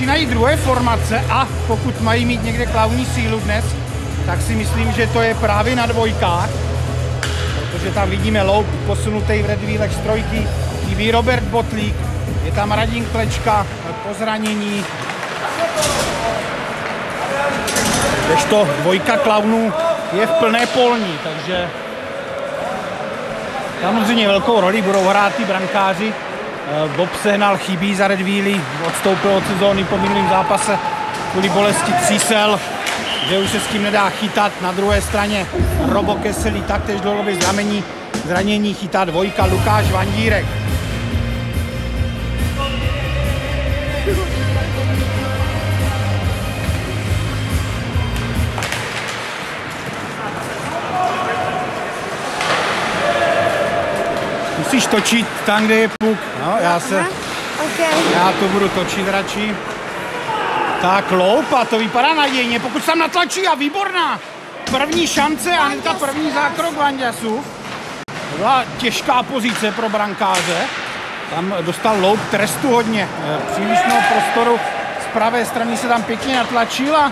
začínají druhé formace a pokud mají mít někde klauni sílu dnes, tak si myslím, že to je právě na dvojkách, protože tam vidíme loup posunutý v Red Wheelech z trojky, chybí Robert Botlík, je tam Radim Klečka po zranění, kdežto dvojka klaunů je v plné polní, takže samozřejmě velkou roli budou hrát ty brankáři. Bob Sehnal chybí za Red Wheely, odstoupil od sezóny po minulém zápase kvůli bolesti třísel, že už se s tím nedá chytat. Na druhé straně Robo Kesely taktéž dlouhodobě zranění chytá dvojka Lukáš Vandírek. Musíš točit tam, kde je puk. No, já to budu točit radši. Tak loupa, to vypadá nadějně, pokud se tam natlačí a výborná. První šance a hnedka první zákrok Vanďasu. To byla těžká pozice pro brankáře. Tam dostal loup trestu hodně. Přílišného prostoru z pravé strany se tam pěkně natlačil a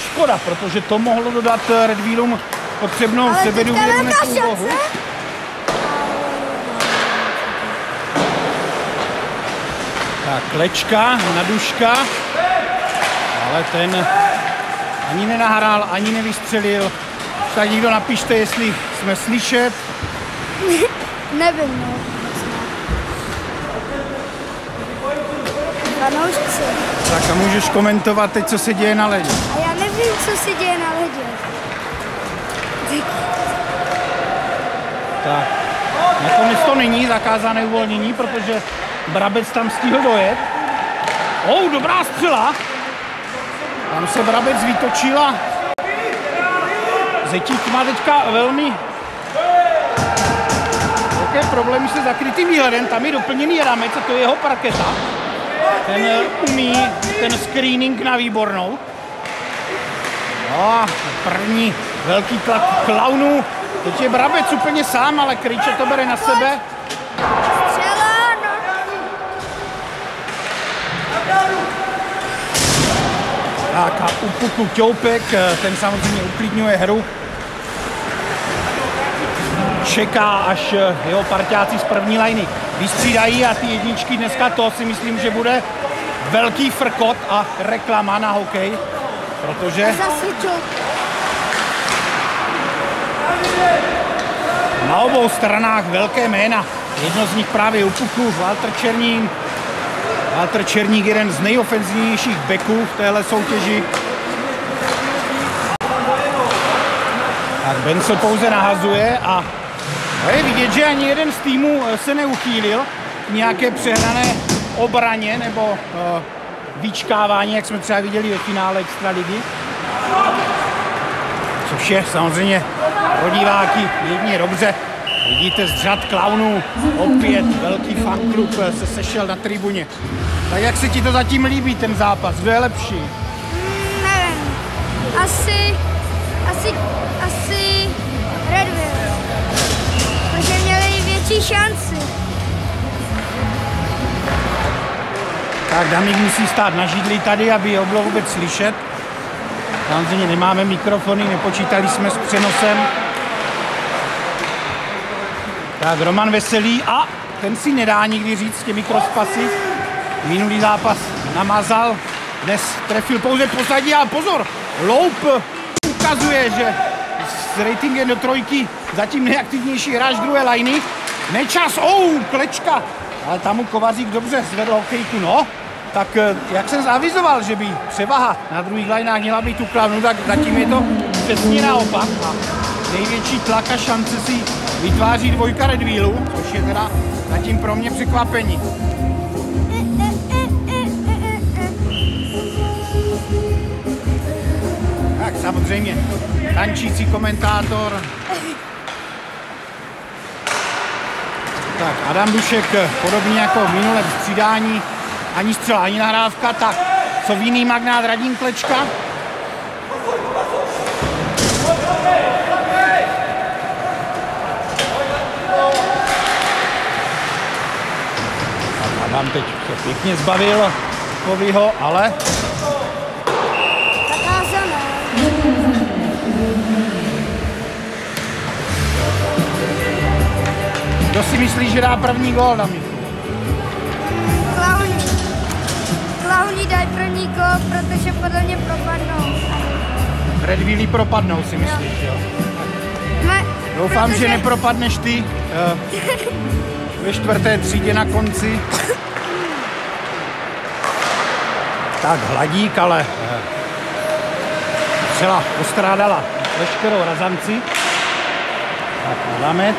škoda, protože to mohlo dodat Red Wheelům potřebnou sebedůvěru. Tak Klečka na Duška, ale ten ani nenahrál, ani nevystřelil. Tak někdo napište, jestli jsme slyšet. Nevím, no. Fanoušci. Tak a můžeš komentovat teď, co se děje na ledě. A já nevím, co se děje na ledě. Tak, nakonec to není zakázané uvolnění, protože Brabec tam stihl dojet. Dobrá střela. Tam se Brabec vytočil a Zetík má teďka velmi velké problémy se zakrytým výhledem. Tam je doplněný rámec a to je jeho parketa. Ten umí ten screening na výbornou. První velký tlak klaunů. Teď je Brabec úplně sám, ale Krejča to bere na sebe. Tak a u puku Ťoupek, ten samozřejmě uklidňuje hru. Čeká, až jeho parťáci z první lajny vystřídají a ty jedničky dneska, to si myslím, že bude velký frkot a reklama na hokej, protože na obou stranách velké jména. Jedno z nich právě u puku, Walter Černík, jeden z nejofenzivnějších backů v téhle soutěži. Tak Benzel pouze nahazuje a je vidět, že ani jeden z týmů se neuchýlil k nějaké přehnané obraně nebo vyčkávání, jak jsme třeba viděli ve finále Extraligy. Což je samozřejmě pro diváky jedině dobře. Vidíte z řad klaunů, opět velký fanklub se sešel na tribuně. Tak jak se ti to zatím líbí, ten zápas? Kdo je lepší? Nevím. Asi Red Wheels. Protože měli větší šanci. Tak Damík musí stát na židli tady, aby ho bylo vůbec slyšet. Samozřejmě nemáme mikrofony, nepočítali jsme s přenosem. Tak Roman Veselý a ten si nedá nikdy říct s těmi crosspasy. Minulý zápas namazal, dnes trefil pouze pozadí a pozor, loup ukazuje, že s ratingem do trojky zatím nejaktivnější hráč druhé lajny. Nečas, Klečka, ale tam mu Kovařík dobře zvedl hokejku, no. Tak jak jsem zavizoval, že by převaha na druhých lajnách měla být u klaunů, tak zatím je to přesně naopak. A největší tlak a šance si vytváří dvojka Red Wheelů, což je teda zatím pro mě překvapení. Tak samozřejmě, tančící komentátor. Tak Adam Dušek, podobně jako v minulém střídání, ani střela, ani nahrávka, tak co vinný magnát Radim Klečka. Adam teď se pěkně zbavil Filipovýho, ale Zakázané. kdo si myslí, že dá první gól na Michu? Klauni dají první gól, protože podle mě propadnou. Red Wheely propadnou, si myslíš, jo? Doufám, že nepropadneš ty ve 4. třídě na konci. Tak Hladík, ale střela postrádala veškerou razanci. Tak Adamec,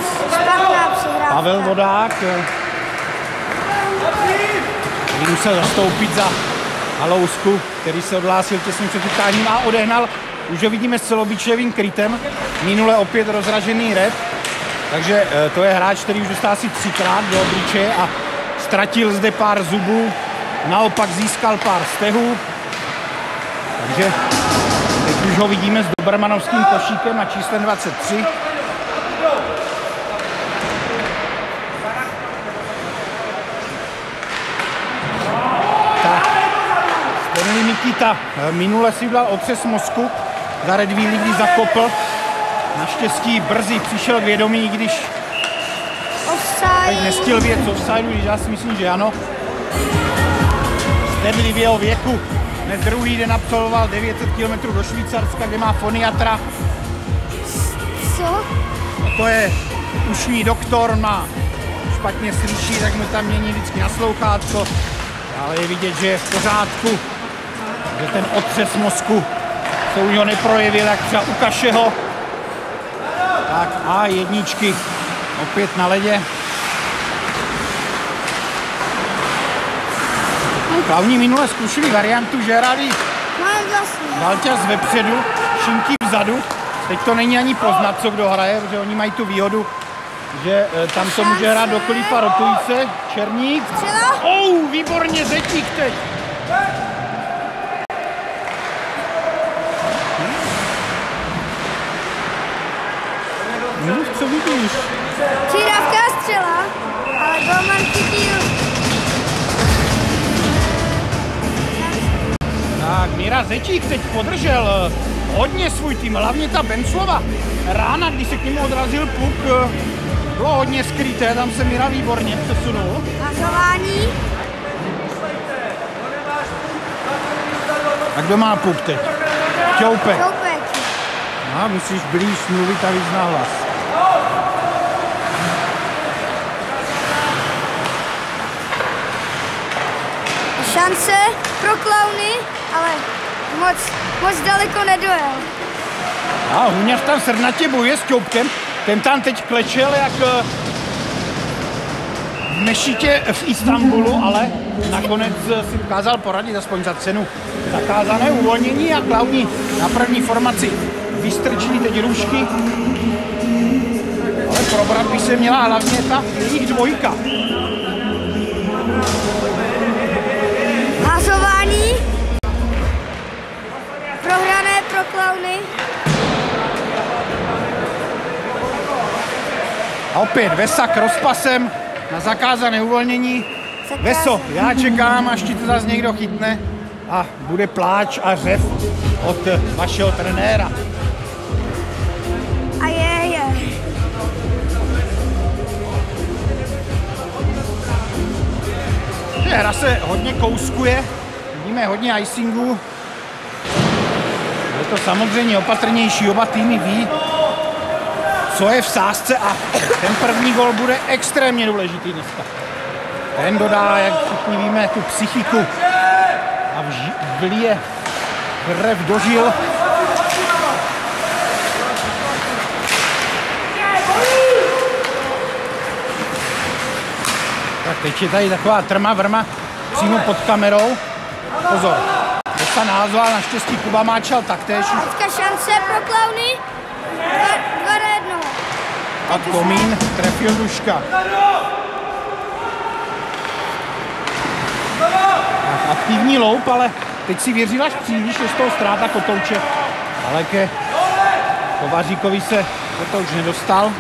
Pavel Vodák, který musel zastoupit za Halousku, který se odhlásil těsně před utkáním a odehnal. Už ho vidíme s celobičevým krytem, minule opět rozražený red, takže to je hráč, který už dostal asi 3krát do obličeje a ztratil zde pár zubů, naopak získal pár stehů, takže teď už ho vidíme s dobermanovským košíkem a číslem 23. Tak, Stanley Mikita minule si udělal otřes mozku za Red Wheely, když zakopl. Naštěstí brzy přišel k vědomí, když teď nestihl věc offsideu, když já si myslím, že ano. Stanley v jeho věku dnes druhý den absolvoval 900 km do Švýcarska, kde má foniatra. Co? To je ušní doktor, má špatně slyší, tak mu tam mění vždycky na slouchátko. Ale je vidět, že je v pořádku, že ten otřes mozku se u něho neprojevil, jak třeba u Kašeho. Tak a jedničky opět na ledě. Klauni minule zkusili variantu, že hráli Valťas vepředu, Šinky vzadu. Teď to není ani poznat, co kdo hraje, protože oni mají tu výhodu, že tam to může hrát dokolív a rotují se. Černík. Výborně Zetík teď. Mluv, co vidíš? Přidávka střela, ale golman chytil. Tak, Míra Zetík teď podržel hodně svůj tým, hlavně ta Benclova. Rána, když se k němu odrazil puk, bylo hodně skryté, tam se Míra výborně přesunul. Hazování. A kdo má puk teď? Čoupek. Čoupek. No, musíš blíž mluvit a víc nahlas. Šance pro Klauny, ale moc daleko nedojel. A Huňař tam srdnatě bojuje s Čoupkem. Ten tam teď klečel jak v mešitě v Istanbulu, ale nakonec si dokázal poradit aspoň za cenu zakázané uvolnění a Klauni na první formaci vystrčili teď růžky. Ale probrat by se měla hlavně ta jejich dvojka. Hazování. Prohrané pro Klauny. A opět Vesak rozpasem na zakázané uvolnění. Veso, já čekám, až ti to zase někdo chytne a bude pláč a řev od vašeho trenéra. A je. Hra se hodně kouskuje, vidíme hodně icingu. Je to samozřejmě opatrnější, oba týmy ví, co je v sázce a ten první gol bude extrémně důležitý dneska. Ten dodá, jak všichni víme, tu psychiku a vlije krev do žil. Tak teď je tady taková trma vrma přímo pod kamerou. Pozor, Vesa naházela, naštěstí Kuba Máčal taktéž. Teďka šance pro Klauny. 2-1. A Komín trefil Duška. Tak aktivní loup, ale teď si věřil až příliš, je z toho ztráta Kotouče. Ale ke Kovaříkovi se Kotouč nedostal.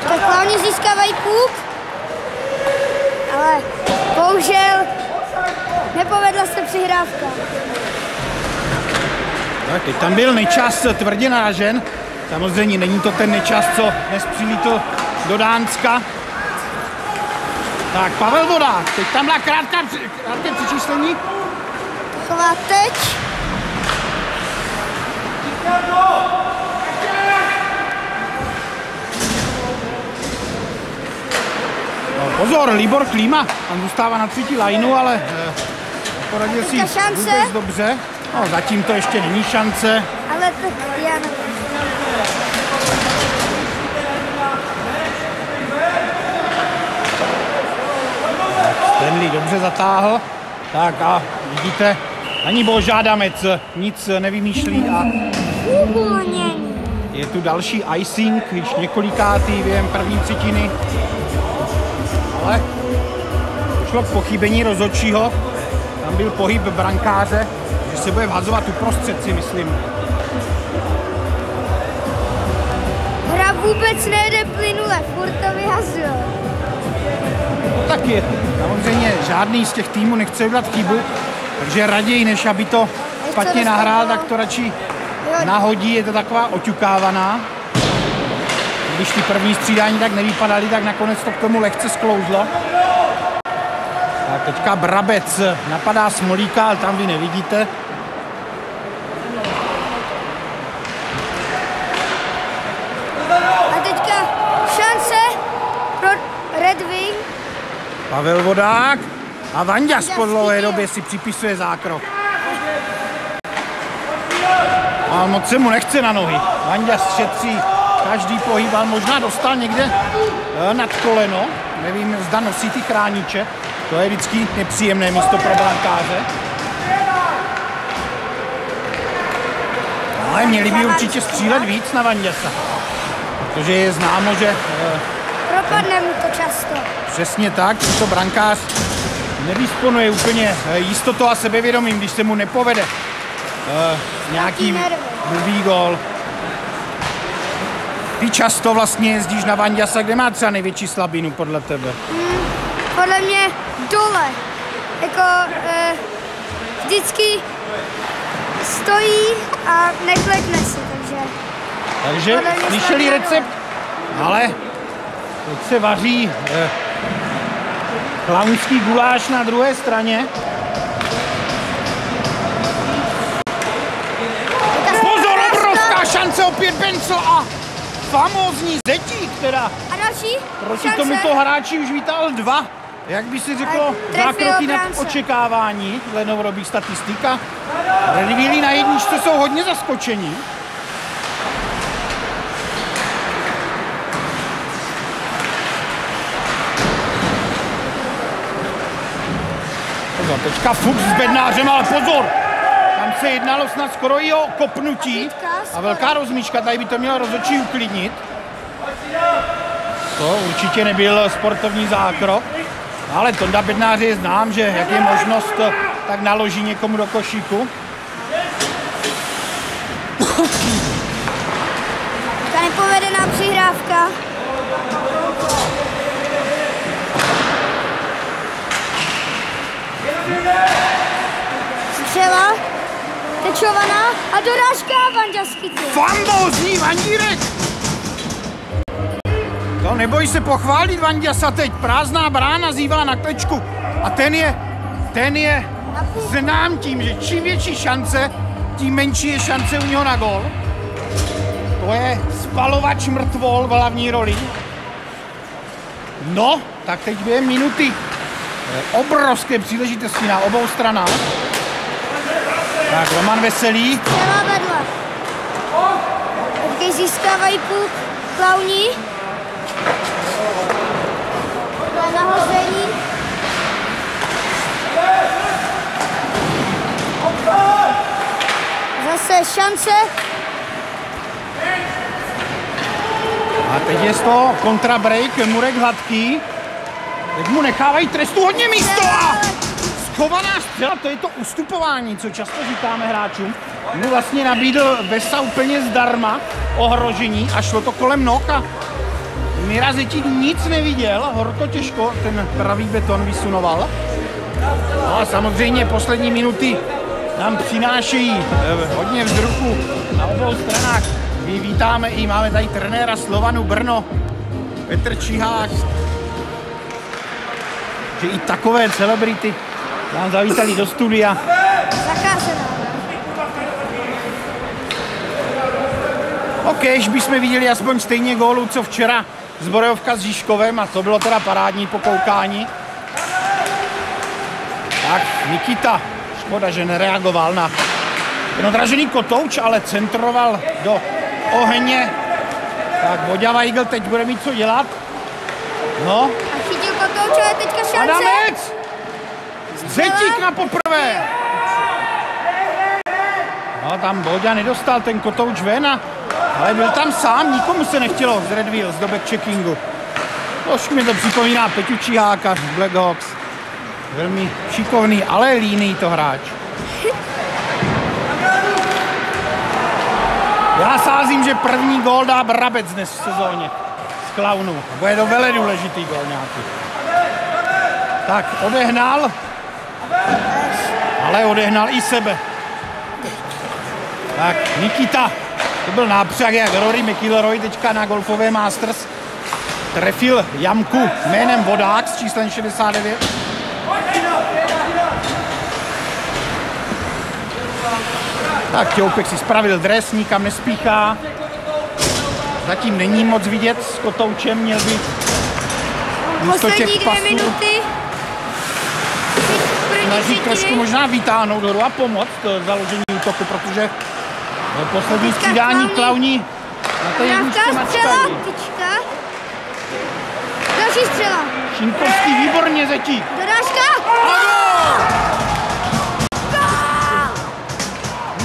Tak Klauny získávají puk. Ale bohužel nepovedla se přihrávka. Tak, teď tam byl Nečas tvrdě naražen. Samozřejmě není to ten Nečas, co dnes přilítl do Dánska. Tak, Pavel Vodák, teď tam byla krátké přičíslení. Taková teď. No, pozor, Libor Klíma, on zůstává na třetí lineu, ale poradil si vůbec dobře. No, zatím to ještě není šance. Ale tak já nevím. Stanley dobře zatáhl. Tak a vidíte, ani Boža Adamec nic nevymýšlí a je tu další icing, již několikátý během první třetiny. Ale došlo k pochybení rozhodčího. Tam byl pohyb brankáře, že se bude vhazovat uprostřed, si myslím. Hra vůbec nejde plynule, furt to vyhazuje. Tak je. Samozřejmě žádný z těch týmů nechce udělat chybu, takže raději, než aby to špatně nahrál, tak to radši nahodí, je to taková oťukávaná. Když ty první střídání tak nevypadaly, tak nakonec to k tomu lehce sklouzlo. Tak teďka Brabec napadá Smolíka, ale tam vy nevidíte. A teďka šance pro Red Wing. Pavel Vodák a Vanďas po dlouhé době si připisuje zákrok. A moc se mu nechce na nohy. Vanďas šetří každý pohyb, ale možná dostal někde nad koleno. Nevím, zda nosí ty chrániče. To je vždycky nepříjemné místo pro brankáře. Ale měli by určitě střílet víc na Vanďasa. Protože je známo, že propadne mu to často. Přesně tak, tento brankář nedisponuje úplně jistotou a sebevědomím, když se mu nepovede nějaký blbý gól. Ty často vlastně jezdíš na Vanďasa, kde má třeba největší slabinu podle tebe? Podle mě dole. Jako vždycky stojí a neklekne se, takže slyšeli recept, ale teď se vaří klaunský guláš na druhé straně. Pozor, obrovská šance opět Bencel a famózní Zetík, která a další proti šance. tomuto hráči už vytáhl 2. Jak by si řeklo, zákroky nad očekávání dle novodobých statistik. Redvilli na jedničce jsou hodně zaskočení. Teďka Fuchs s Bednářem, ale pozor! Tam se jednalo snad skoro i o kopnutí. A velká rozmíška, tady by to mělo rozhodčí uklidnit. To určitě nebyl sportovní zákrok. Ale Tonda Bednář je znám, že jak je možnost, tak naloží někomu do košíku. Ta nepovedená přihrávka. Střela, tečovaná a dorážka Vanďas chytil. Famózní Vandírek! To neboj se pochválit Vanďasa teď, prázdná brána zývá na klečku a ten je znám tím, že čím větší šance, tím menší je šance u něho na gól. To je spalovač mrtvol v hlavní roli. No, tak teď během minuty obrovské příležitosti na obou stranách. Tak Roman Veselý. Střela vedle. Teď získávají půl Klauni. Nahození. Zase šance. A teď je z toho kontrabreak, Murek Hladký. Teď mu nechávají trestu hodně místo a schovaná střela, to je to ustupování, co často říkáme hráčům. Mu vlastně nabídl Vesa úplně zdarma ohrožení a šlo to kolem noh a Míra Zetík nic neviděl, horko těžko ten pravý beton vysunoval. No a samozřejmě poslední minuty nám přinášejí hodně vzruchu na obou stranách. My vítáme i máme tady trenéra Slovanu Brno, Petr Čihák. Že i takové celebrity nám zavítali do studia. Zakázaná. Okejž bychom viděli aspoň stejně gólů, co včera Zbrojovka s Žižkovem a to bylo teda parádní pokoukání. Tak Nikita, škoda, že nereagoval na ten odražený kotouč, ale centroval do ohně. Tak Voďa Weigl teď bude mít co dělat. No. A chytil kotouč, ale teďka šance. Adamec! Zetík na poprvé! No tam Voďa nedostal ten kotouč ven, ale byl tam sám, nikomu se nechtělo z Red Wheels do backcheckingu. Trošku mi to připomíná Peťu Čiháka z Black Hawks. Velmi šikovný, ale líný to hráč. Já sázím, že první gól dá Brabec dnes v sezóně z Klaunů. Bude to vele důležitý gól nějaký. Tak odehnal, ale odehnal i sebe. Tak Nikita, to byl nápřah jak Rory McIlroy teďka na golfové Masters. Trefil jamku jménem Vodák s číslem 69. Tak Těoupek si spravil dres, nikam nespíchá. Zatím není moc vidět s kotoučem, měl by místo těch pasů snaží trošku možná vytáhnout horu a pomoct založení útoku, protože poslední střídání Klauni na té jedničce mačkají. Další střela. Šinkovský výborně, Zetík. Dorážka.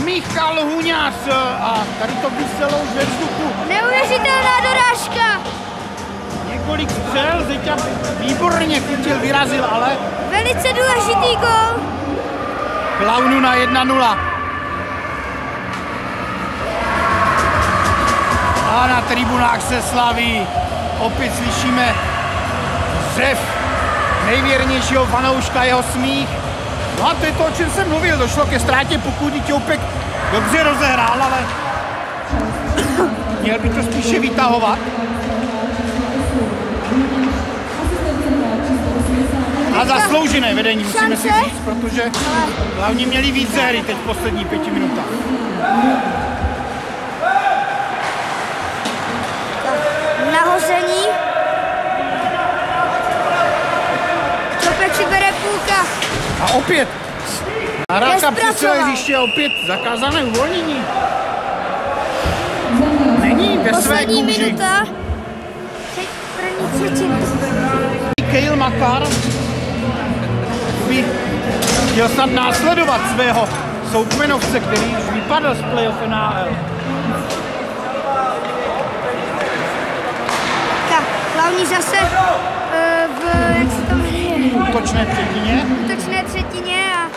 Michal Huňas a tady to vyselo už ve vzduchu. Neuvěřitelná dorážka. Několik střel, Zeťa výborně chytil, vyrazil, ale velice důležitý gól. Klaunu na 1-0. A na tribunách se slaví. Opět slyšíme řev nejvěrnějšího fanouška, jeho smích. No a to je to, o čem jsem mluvil. Došlo ke ztrátě puku, Těoupek dobře rozehrál, ale měl by to spíše vytahovat. A zasloužené vedení, musíme si říct, protože hlavně měli víc hry teď v poslední 5 minutách. Nahození. Těoupek si bere půlka. A opět nahrávka přes celé hřiště, opět zakázané uvolnění. Není ve své kůži. Minuta. První třetiny. Kale Makar by chtěl snad následovat svého soukmenovce, který už vypadl z playoff NHL. Tak, Klauni zase jak se to jmenuje? Útočné třetině. Útočné třetině a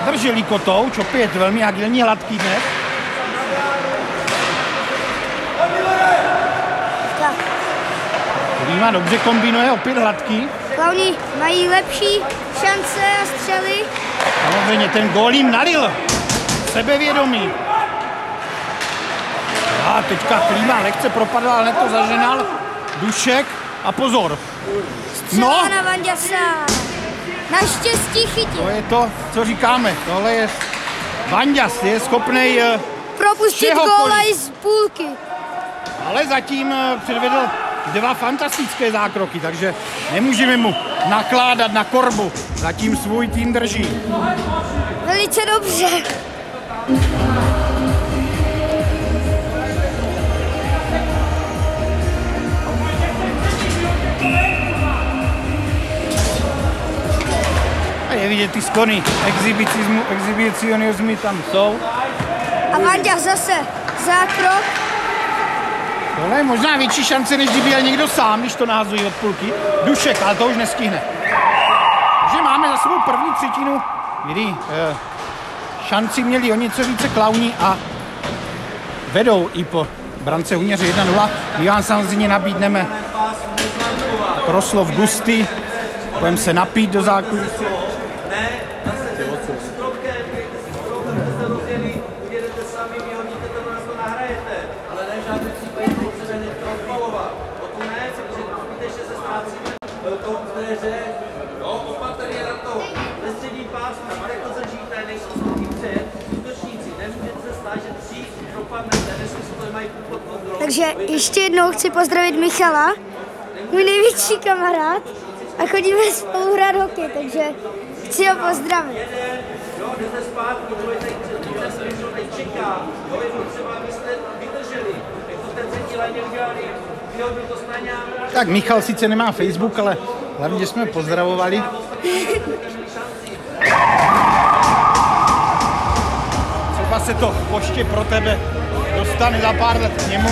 Zadrželi kotouč, opět velmi agilní, hladký dnes. tak. Klíma dobře kombinuje, opět hladký. Klauni mají lepší šance a střely. Samozřejmě ten gól jim nalil. Sebevědomí. A teďka Klíma lehce propadl, ale to zaženal. Dušek a pozor. Střela na Vanďasa. Naštěstí chytil. To je to, co říkáme. Tohle je Vanďas, je schopnej propustit góla i z půlky. Ale zatím předvedl 2 fantastické zákroky, takže nemůžeme mu nakládat na korbu. Zatím svůj tým drží. Velice dobře. A je vidět ty sklony exhibicionismy tam jsou. A Vanďa zase zákrok. Tohle je možná větší šance, než kdyby jel někdo sám, když to nahazují od půlky. Dušek, ale to už nestihne. Takže máme za sebou první třetinu, kdy šanci měli o něco více Klauni a vedou i po brance Huněře 1-0. My vám samozřejmě nabídneme proslov Gusty. Budeme se napít do zákulisí. Takže ještě jednou chci pozdravit Michala, můj největší kamarád, a chodíme spolu hrát hokej, takže chci ho pozdravit. Tak Michal sice nemá Facebook, ale hlavně, že jsme pozdravovali. Třeba se to v poště pro tebe dostane za pár let k němu.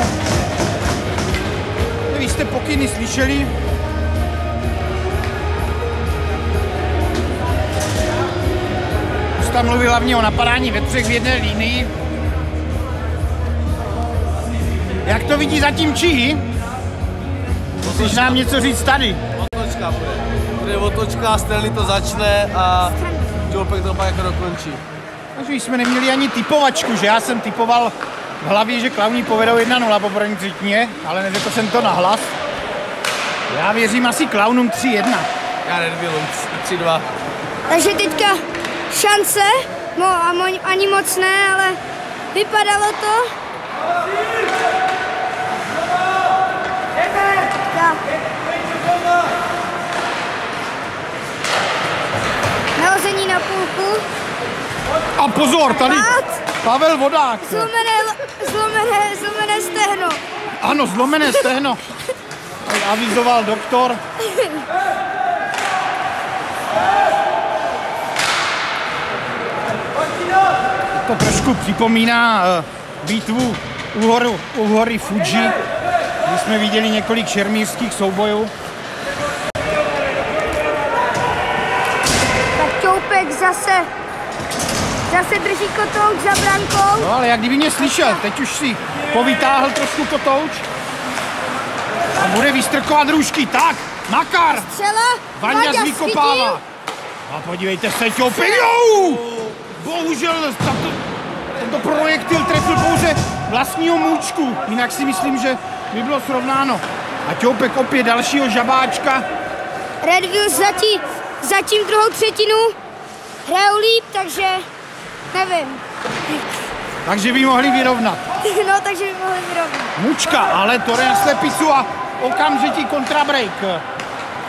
Vy jste pokyny slyšeli. Tam mluví hlavně o napadání ve třech v jedné línii. Jak to vidí zatím Čihy? Chceš nám něco říct tady? Otočka bude. Bude otočka, Stanley to začne a Čoupek to pak jako dokončí. Takže jsme neměli ani typovačku, že já jsem typoval v hlavě, že Klauni povedou 1-0 po první třetině, ale neřekl jsem to nahlas. Já věřím asi Klaunům 3-1. Já Redvillům 3-2. Takže teďka šance, ani moc ne, ale vypadalo to. Nahození na půlku. A pozor, tady Pavel Vodák. Zlomené stehno. Ano, zlomené stehno. Avizoval doktor. To trošku připomíná bitvu u hory Fuji, kdy jsme viděli několik šermířských soubojů. Tak Čoupek zase drží kotouč za brankou. No ale jak kdyby mě slyšel, teď už si povytáhl trošku kotouč a bude vystrkovat růžky. Tak, Makar! Střela, Vaňa vykopává. A podívejte se, Čoupek, bohužel tento projektil trefil pouze vlastního můčku, jinak si myslím, že by bylo srovnáno. A Čoupek opět dalšího žabáčka. Redville zatím druhou třetinu hrajou líp, takže nevím. Takže by mohli vyrovnat. No, takže by mohli vyrovnat. Mučka, ale to jde na slepicu a okamžitý kontrabreak.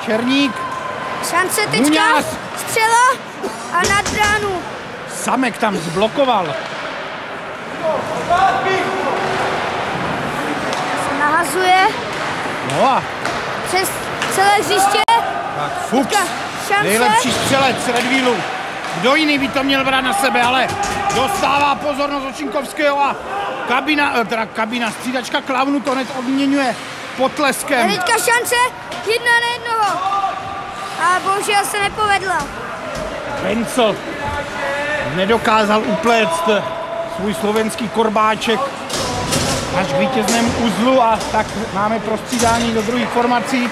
Černík. Šance teďka, Muňář. Střela a nad bránu. Samek tam zblokoval. Se nahazuje. No a Přes celé hřiště. tak Fuchs, Šance. nejlepší střelec Redvillu. Kdo jiný by to měl brát na sebe, ale dostává pozornost od Šinkovského a střídačka Klaunu to hned odměňuje potleskem. A teďka šance 1-1. A bohužel se nepovedla. Pencl nedokázal upléct svůj slovenský korbáček až k vítěznému uzlu a tak máme prostřídání do druhých formací.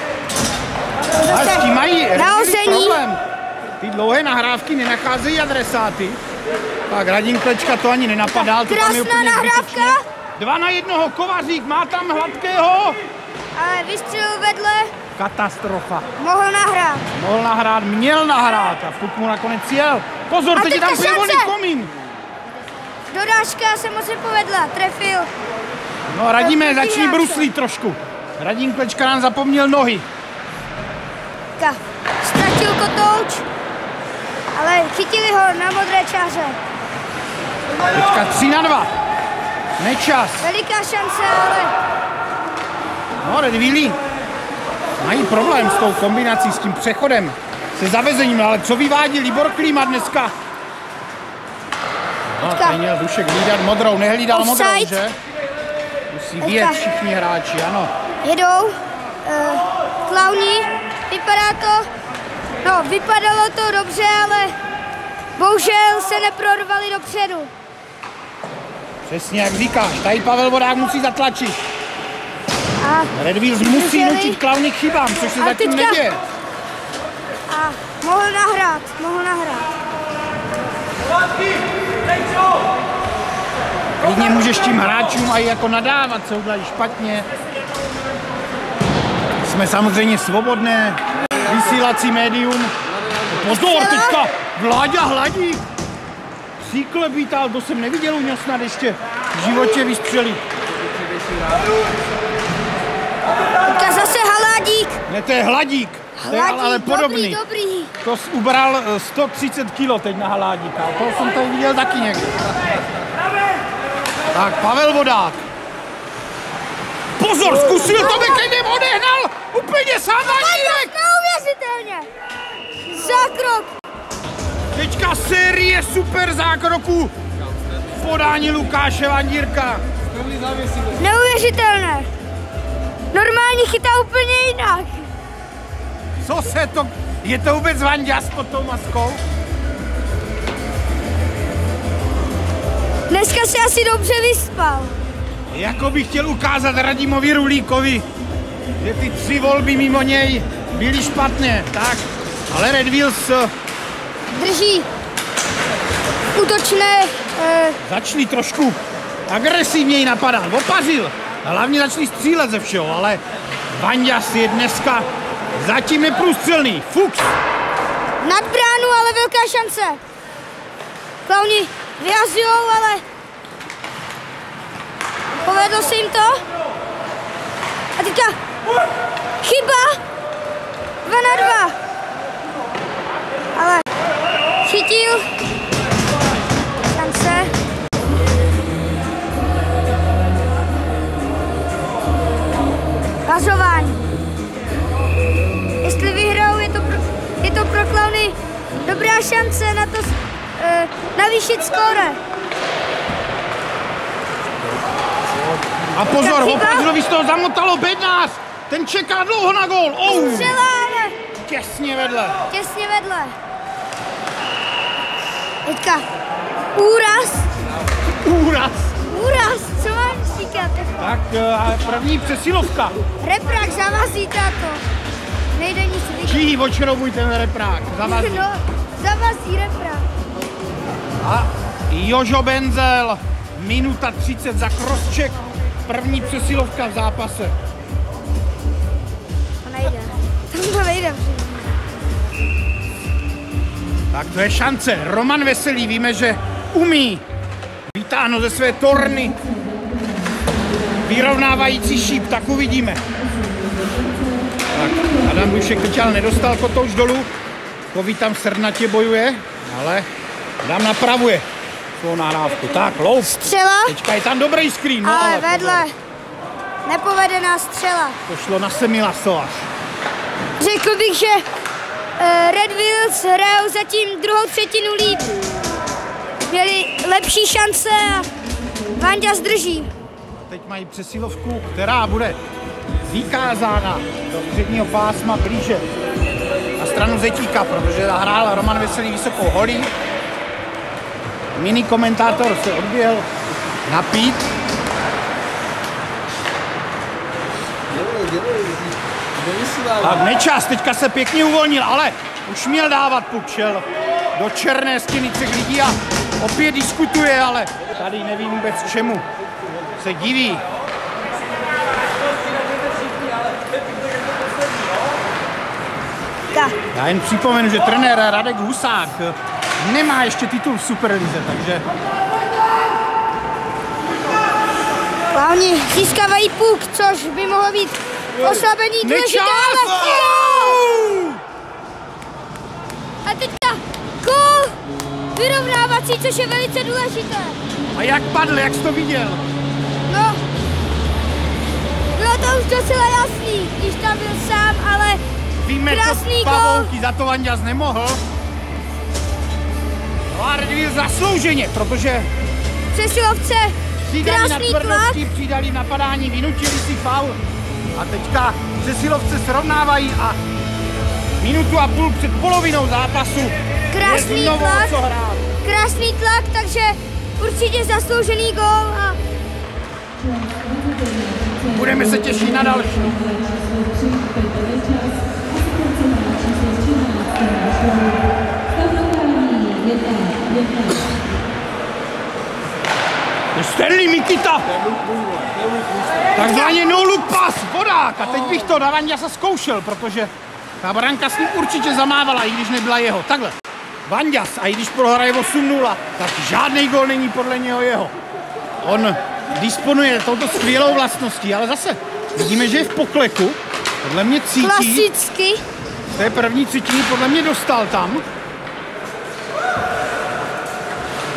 Ale s tím mají problém. Ty dlouhé nahrávky nenacházejí adresáty. Tak Radim Klečka to ani nenapadal. Krásná nahrávka. 2-1, Kovařík má tam Hladkého. Ale vystřelil vedle. Katastrofa. Mohl nahrát. Měl nahrát a puk mu nakonec jel. Pozor, teď je tam pivoný komín. Dodáška se moc nepovedla, trefil. No Radíme, začni bruslít trošku. Radim Klečka nám zapomněl nohy. Ztratil kotouč, ale chytili ho na modré čáře. Teďka 3-2. Nečas. Veliká šance, ale... No, Redvilli mají problém s tou kombinací, s tím přechodem, se zavezením, ale co vyvádí Libor Klíma dneska? No, tady měl Dušek hlídat modrou, nehlídal modrou, že? Musí vědět všichni hráči, ano. Jedou Klauni, vypadalo to dobře, ale bohužel se neprorvali dopředu. Přesně jak říkáš, tady Pavel Vodák musí zatlačit. A Red Wheels musí nutit Klauny k chybám, což se A zatím teďka- neděje. a mohl nahrát. Klidně můžeš tím hráčům i jako nadávat, co udělají špatně. Jsme samozřejmě svobodné vysílací médium. Pozor, teďka Vláďa Hladík. Příklep vítal, to jsem neviděl u něho snad ještě v životě vystřelit. Teďka zase Haladík. Ne, to je Hladík. To je ale podobný. Dobrý. To ubral 130 kg teď na Haládíka. To jsem tady viděl taky někde. Tak, Pavel Vodák. Pozor, zkusil to backendem, odehnal úplně sám Vandírek. Neuvěřitelně. Zákrok. Teďka série super zákroků v podání Lukáše Vandírka. Neuvěřitelné. Normálně chytá úplně jinak. Co se to... Je to vůbec Vanďas pod tou maskou? Dneska se asi dobře vyspal. Jako bych chtěl ukázat Radimovi Rulíkovi, že ty 3 volby mimo něj byly špatné, tak. Ale Red Wheels Drží útočné. začali trošku agresivněji napadat, opařil. Hlavně začali střílet ze všeho, ale Vanďas je dneska zatím neprůstřelný. Fuchs. Nad bránu, ale velká šance. Klauni vyhazujou, ale povedlo se jim to. A teďka chyba. 2-2. Ale chytil. Šance. Hazování. Jestli vyhrajou, je to pro Klauny dobrá šance na to navýšit skóre. A pozor, chyba. Hopařilovi z toho zamotalo Bednář. Ten čeká dlouho na gól. Střela, ale Těsně vedle. těsně vedle. Teďka úraz. Úraz. Co mám říkat? Tak první přesilovka. Reprák zavazí táto. Nejde nic vidět. Čí odšroubuj ten reprák. Zavazí. No, zavazí reprák. A Jožo Benzel. Minuta 30 za crosscheck. První přesilovka v zápase. To nejde. To nejde. Tak to je šance. Roman Veselý, víme, že umí vytáhnout ze své torny vyrovnávající šíp, tak uvidíme. Tak, Adam Dušek teď ale nedostal kotouč dolů. Kový tam srdnatě bojuje, ale Adam napravuje svou nahrávku. Tak, loup. Střela, Teďka je tam dobrý screen. No, ale vedle. Nepovedená střela. To šlo na Semilasova. Řekl bych, že Red Wheels hrajou zatím druhou třetinu líp. Měli lepší šance a Vanďa zdrží. Teď mají přesilovku, která bude vykázána do středního pásma blíže na stranu Zetíka, protože zahrál Roman Veselý vysokou holí. Mini komentátor se odběhl napít. Tak Nečas teďka se pěkně uvolnil, ale už měl dávat puk, šel do černé stěny 3 lidí a opět diskutuje, ale tady nevím vůbec čemu. Se diví. Já jen připomenu, že trenér Radek Husák nemá ještě titul v Superlize, takže... Klauni získávají puk, což by mohlo být oslabení důležité, ale... A teďka gól vyrovnávací, což je velice důležité. A jak padl, jak jsi to viděl? No, bylo to už docela jasný, když tam byl sám, ale Víme, krásný to gól. Pavouky, za to Vanďas nemohl. No a Red Wheels zaslouženě, protože Přesilovce, přidali na krásný tlak. tvrdosti, přidali v napadání, vynutili si faul. A teďka přesilovce srovnávají a minutu a půl před polovinou zápasu Krásný je znovu tlak. co hrát. Krásný tlak, takže určitě zasloužený gól a budeme se těšit na další. Stanley Mikita! Takzvaně no look pass, vodák. A teď bych to na Vanďasa zkoušel, protože ta branka s ním určitě zamávala, i když nebyla jeho. Takhle. Vanďas, a i když prohraje 8-0, tak žádný gól není podle něho jeho. On disponuje touto skvělou vlastností, ale zase vidíme, že je v pokleku. Podle mě cítí. klasicky. Z té první třetiny podle mě dostal tam.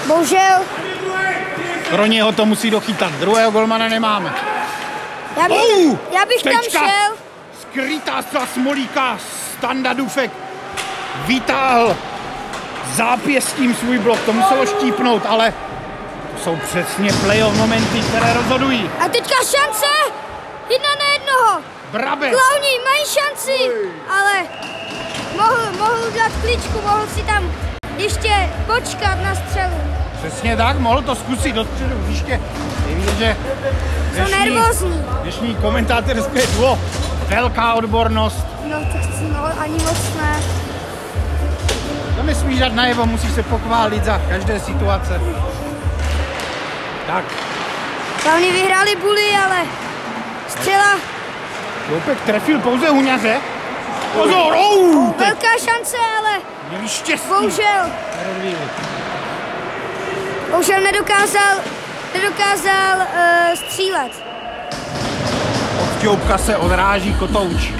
Bohužel. Pro něho to musí dochytat. Druhého golmana nemáme. Já bych tam šel. Skrytá střela Smolíka, Standa Dufek vytáhl zápěstím svůj blok. To muselo štípnout, ale to jsou přesně playoff momenty, které rozhodují. A teďka šance. 1-1. Brabec. Klauni mají šanci, ale mohl udělat kličku, mohl si tam ještě počkat na střelu. Přesně tak, mohl to zkusit do středu hřiště. Je vidět, že jsou nervózní. Dnešní komentátorské duo, velká odbornost. No to ani moc ne. To nesmíš dát najevo, musíš se pochválit za každé situace. Tak. Klauni vyhráli Bully, ale střela. Loupek trefil pouze Huňaře. Pozor, Velká šance, ale měli štěstí. Bohužel nedokázal střílet. Od Těoupka se odráží Kotouč.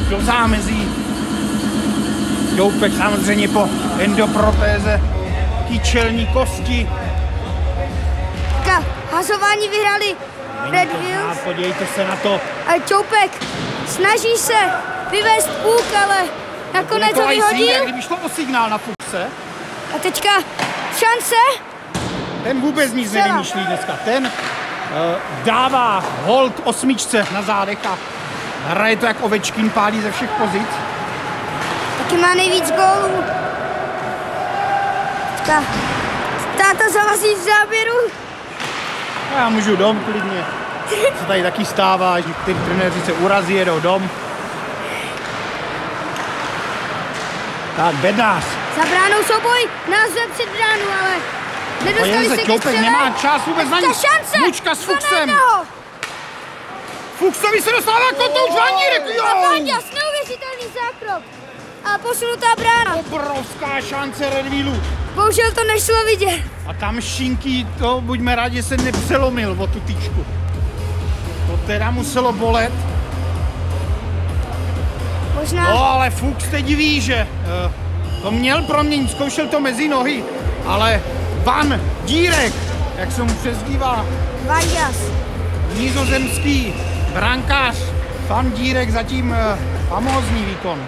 Do zámezí. Těoupek samozřejmě po endoprotéze kyčelní kosti. Hazování vyhráli Red Wheels. Podívejte se na to. A Těoupek snaží se vyvést puk, ale nakonec ho vyhodil. Kdyby šlo o signál na Fuchse. A teďka šance. Ten vůbec nic nevymýšlí dneska. Ten dává hold 8 na zádech a hraje to jak Ovečkin, pálí ze všech pozic. Taky má nejvíc gólů. Teďka táta zalazí v záběru. Já můžu dom klidně. Se tady taky stává, že ty trenéři se urazí, jedou dom. Tak, Bednář. Za bránou souboj, názve před bránu, ale nedostali se ke střele. Nemá čas vůbec na nic. Mučka s Fuchsem. Fuchsovi se dostává Kotouč, Vaník. A Vanďas, neuvěřitelný zákrok. A posunutá brána. Obrovská šance Red Wheelu. Bohužel to nešlo vidět. A tam Šinky, to buďme rádi, že se nepřelomil o tu tyčku. To teda muselo bolet. Možná. No ale Fuchs teď ví, že to měl proměnit, zkoušel to mezi nohy, ale Van Dírek, jak se mu přezdívá, Vanďas. nizozemský brankář, Van Dírek zatím famózní výkon.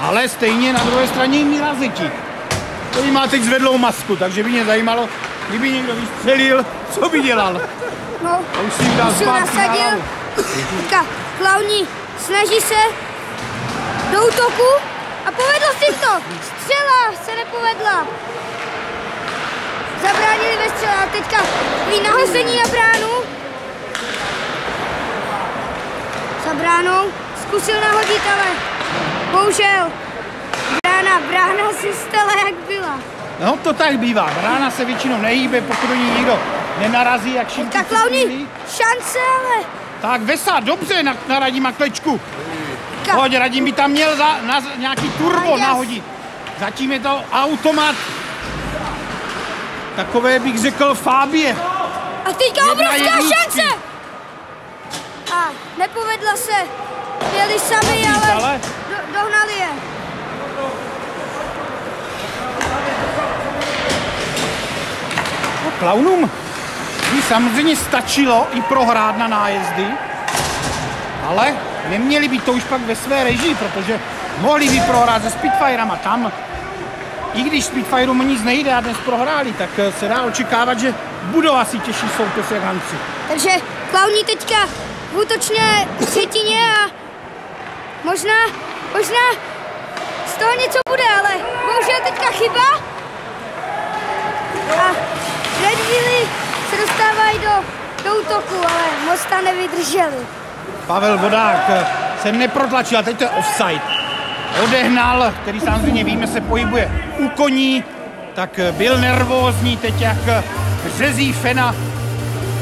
Ale stejně na druhé straně i Mirazičík, který má teď zvedlou masku, takže by mě zajímalo, kdyby někdo vystřelil, co by dělal. No, už si dal zpátky na hlavu. Teďka Klauni snaží se do útoku a povedlo si to. Střela se nepovedla. Zabránili ve střele a teďka nahození na bránu. Za bránou zkusil nahodit, ale bohužel brána se stala jak byla. No to tak bývá, brána se většinou nehýbe, pokud do ní někdo nenarazí, jak Šinky. Tak Klauni, šance, ale... Tak Vesa, dobře na Radima Klečku. Pojď, Radim by tam měl nějaký turbo nahodit. Zatím je to automat. Takové bych řekl Fábie. A teďka obrovská šance! A nepovedla se. Jeli sami, ale dohnali je. Klaunům by samozřejmě stačilo i prohrát na nájezdy, ale neměli by to už pak ve své režii, protože mohli by prohrát se Spitfirama tam. I když Spitfireům nic nejde a dnes prohráli, tak se dá očekávat, že budou asi těžší soupeř jak Hanci. Takže Klauni teďka v útočné třetině a možná z toho něco bude, ale bohužel teďka chyba. A Red Wheely se dostávají do útoku, ale moc tam nevydrželi. Pavel Vodák se neprotlačil, a teď to je offside. Odehnal, který samozřejmě víme, se pohybuje u koní, tak byl nervózní teď jak řezí fena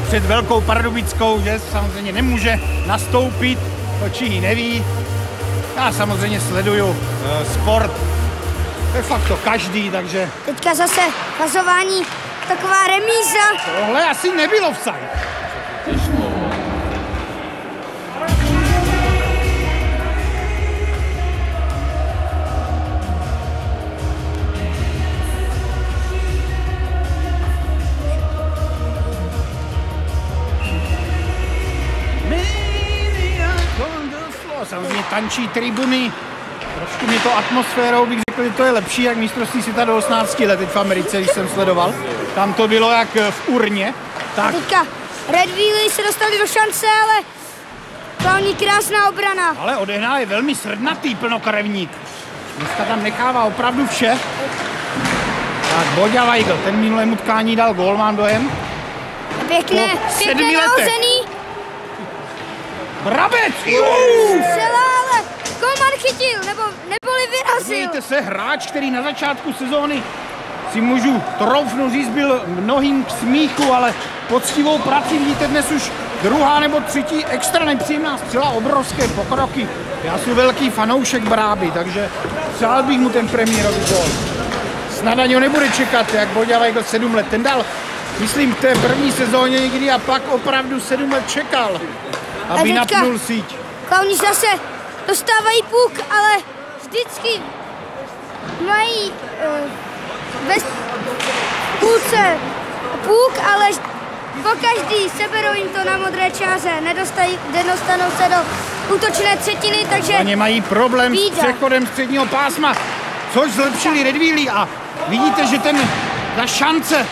před Velkou Pardubickou, že samozřejmě nemůže nastoupit, oči neví. Já samozřejmě sleduju sport, de facto každý, takže... Teďka zase fazování, taková remíza. Tohle asi nebylo offside. Samozřejmě tančí tribuny, trošku mi to atmosférou bych řekl, že to je lepší jak mistrovství světa do 18 let teď v Americe, když jsem sledoval. Tam to bylo jak v urně. Tak. Teďka Red Wheely se dostali do šance, ale hlavní krásná obrana. Ale odehnal je velmi srdnatý plnokrevník. Dneska tam nechává opravdu vše. Tak Boďa Weigl, ten minulému utkání dal gól, mám dojem. Pěkné nahozený. Brabec! Střela, ale golman chytil, neboli vyrazil. Podívejte se, hráč, který na začátku sezóny si můžu troufnout říct, byl mnohým k smíchu, ale poctivou prací vidíte dnes už druhá nebo třetí extra nepříjemná střela, obrovské pokroky. Já jsem velký fanoušek Bráby, takže přál bych mu ten premiérový gól. Snad ani ho nebude čekat, jak Boďa Weigl 7 let. Ten dal, myslím, v té první sezóně někdy a pak opravdu 7 let čekal, aby napnul síť. Klauni zase dostávají puk, ale vždycky mají ve půlce puk, ale pokaždý seberou jim to na modré čáře, nedostanou se do útočné třetiny, takže oni mají problém s přechodem středního pásma, což zlepšili Red Wheely a vidíte, že ta šance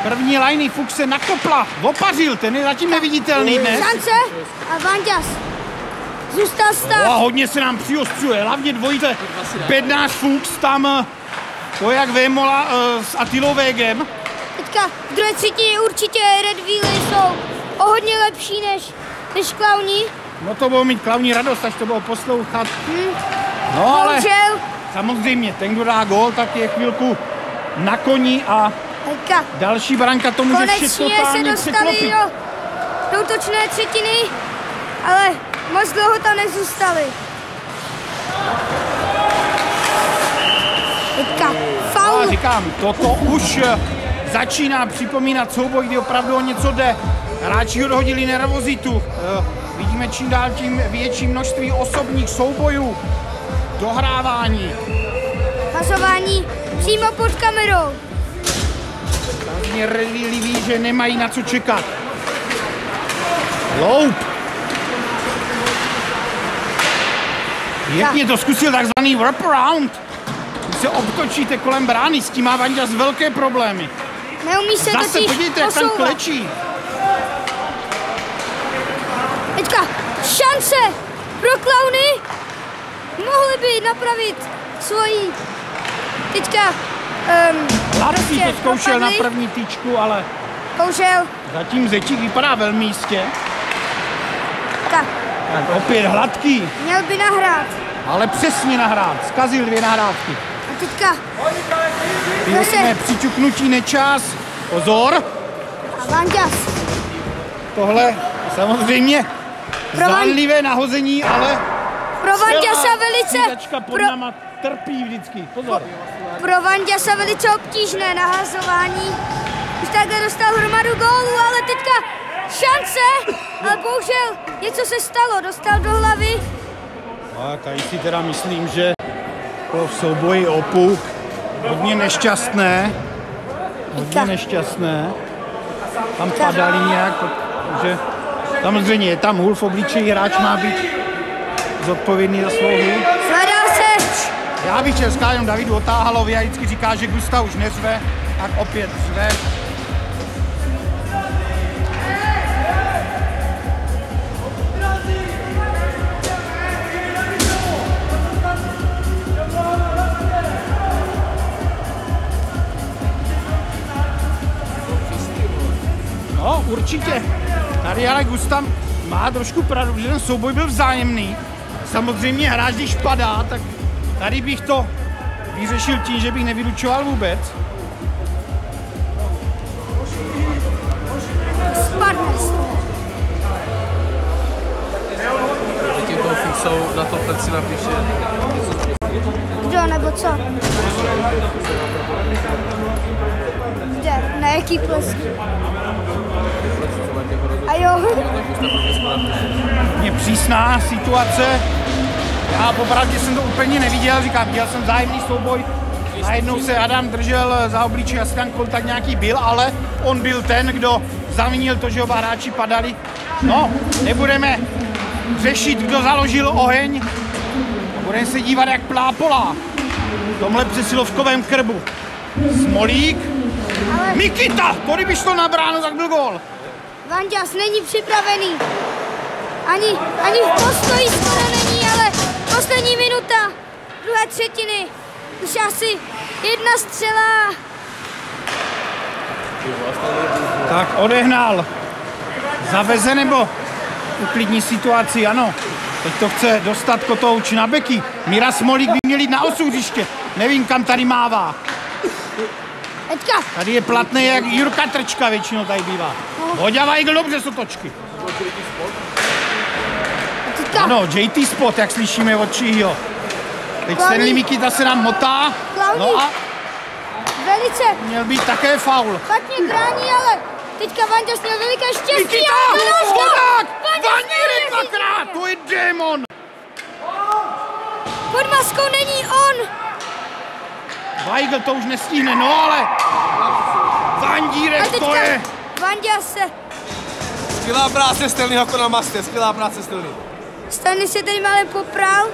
první lajny Fuchs se nakopla, opařil, ten je zatím neviditelný dnes. Šance a Vanďas zůstal stát. A hodně se nám přiostřuje, hlavně dvojice Bednář Fuchs tam, to jak Vémola s Attilou Végem. Teďka v druhé třetině určitě Red Wheely jsou o hodně lepší než Klauni. No to budou mít Klauni radost, až to budou poslouchat. No ale samozřejmě, ten, kdo dá gól, tak je chvilku na koni a další branka to může vše totálně se dostali do útočné třetiny, ale moc dlouho tam nezůstali. Teďka faul. Já říkám, toto už začíná připomínat souboj, kdy opravdu o něco jde. Hráči odhodili nervozitu. Vidíme čím dál tím větší množství osobních soubojů. Dohrávání. Pasování přímo pod kamerou. Samozřejmě Red Wheely ví, že nemají na co čekat. Loup. Pěkně to zkusil takzvaný wraparound. Když se obtočíte kolem brány, s tím má Vanďas velké problémy. Neumí se zase totiž podívejte, jak tam klečí. Teďka šance pro Klauny. Mohli by napravit svoji. Teďka Lapský to zkoušel na první tyčku, ale zatím Zečík vypadá velmi jistě. Tak opět hladký. Měl by nahrát. Ale přesně nahrát. Zkazil 2 nahrávky. A teďka pěkné přičuknutí Nečas. Pozor. A Vanďas. Tohle samozřejmě zdánlivé nahození, ale pro Vanďasa velice trpí vždycky. Pozor. Pro Vanďasa velice obtížné nahazování. Už takhle dostal hromadu gólů, ale teďka šance, ale bohužel něco se stalo, dostal do hlavy. A tady si teda myslím, že to v souboji o puk hodně nešťastné. Tam padali nějak, protože samozřejmě je tam hůl v obličeji, hráč má být zodpovědný za svou hůl. Zvedal se. Já bych chtěl jenom Davidu Otáhalovi a vždycky říká, že Gusta už neřve, tak opět řve. Tady ale Gustav má trošku pravdu, že ten souboj byl vzájemný. Samozřejmě hráč, když padá, tak tady bych to vyřešil tím, že bych nevylučoval vůbec. Spadne z toho. Tím toho fixou na to pleci napíše. Kdo nebo co? Kde? Na jaký plesky? A jo. Je přísná situace. Já popravdě jsem to úplně neviděl, říkám, viděl jsem vzájemný souboj. Najednou se Adam držel za obličej, asi tam kontakt nějaký byl, ale on byl ten, kdo zavinil to, že oba hráči padali. No, nebudeme řešit, kdo založil oheň. Budeme se dívat, jak plápolá v tomhle přesilovkovém krbu. Smolík. Ale Mikita! To kdyby šlo na bránu, tak byl gól. Vanďas není připravený. Ani v postoji skoro není, ale poslední minuta druhé třetiny. Už asi jedna střela. Tak odehnal. Zaveze nebo uklidní situaci, ano. Teď to chce dostat Kotouč na beky. Míra Smolík by měl jít na osu hřiště. Nevím, kam tady mává. Teďka. Tady je platný jak Jurka Trčka většinou tady bývá. Hoďa Weigl dobře z otočky. Teďka. Ano, JT Spot, jak slyšíme od Čího. Teď Stanley Mikita se nám motá. No a Velice měl být také faul. špatně brání, ale teďka Vanďas měl veliké štěstí. Mikita! Spodák! Vaníry dvakrát! To je démon! Pod maskou není on. Weigl to už nestihne, no ale Vandírek to je! Vanďas se. Skvělá práce Stanleyho jako na masce, skvělá práce Stanley. Stanley se tady malé popral.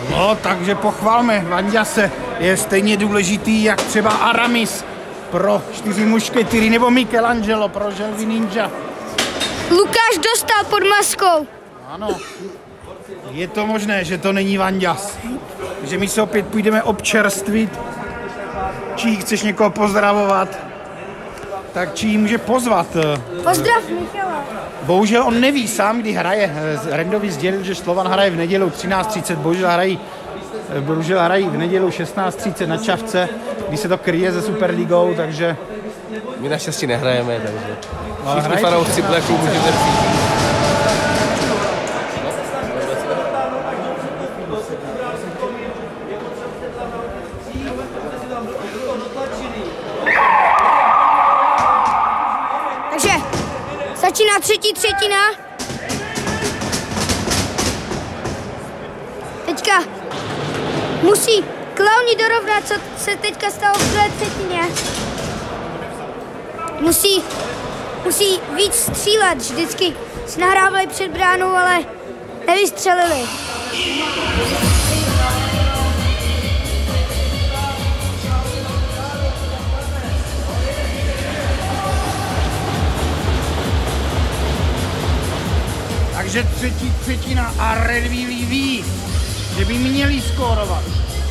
No, takže pochvalme, Vanďase je stejně důležitý, jak třeba Aramis pro 4 mušketýry, nebo Michelangelo pro Želvy Ninja. Lukáš dostal pod maskou. Ano, je to možné, že to není Vanďas. Takže my se opět půjdeme občerstvit. Čí chceš někoho pozdravovat, tak Čí může pozvat. Pozdrav, Michala. Bohužel on neví sám, kdy hraje. Rendovi sdělil, že Slovan hraje v neděli 13:30, bohužel hrají v neděli 16:30 na Čavce, kdy se to kryje se Superligou, takže... My naštěstí nehrajeme, takže Ale všichni fanoušci Blacku můžete přijít. Takže začíná třetí třetina. Teďka musí Klauni dorovnat, co se teďka stalo v druhé třetině. Musí víc střílet, vždycky si nahrávali před bránou, ale nevystřelili. Takže třetí třetina a Red Wheely ví, že by měli skórovat.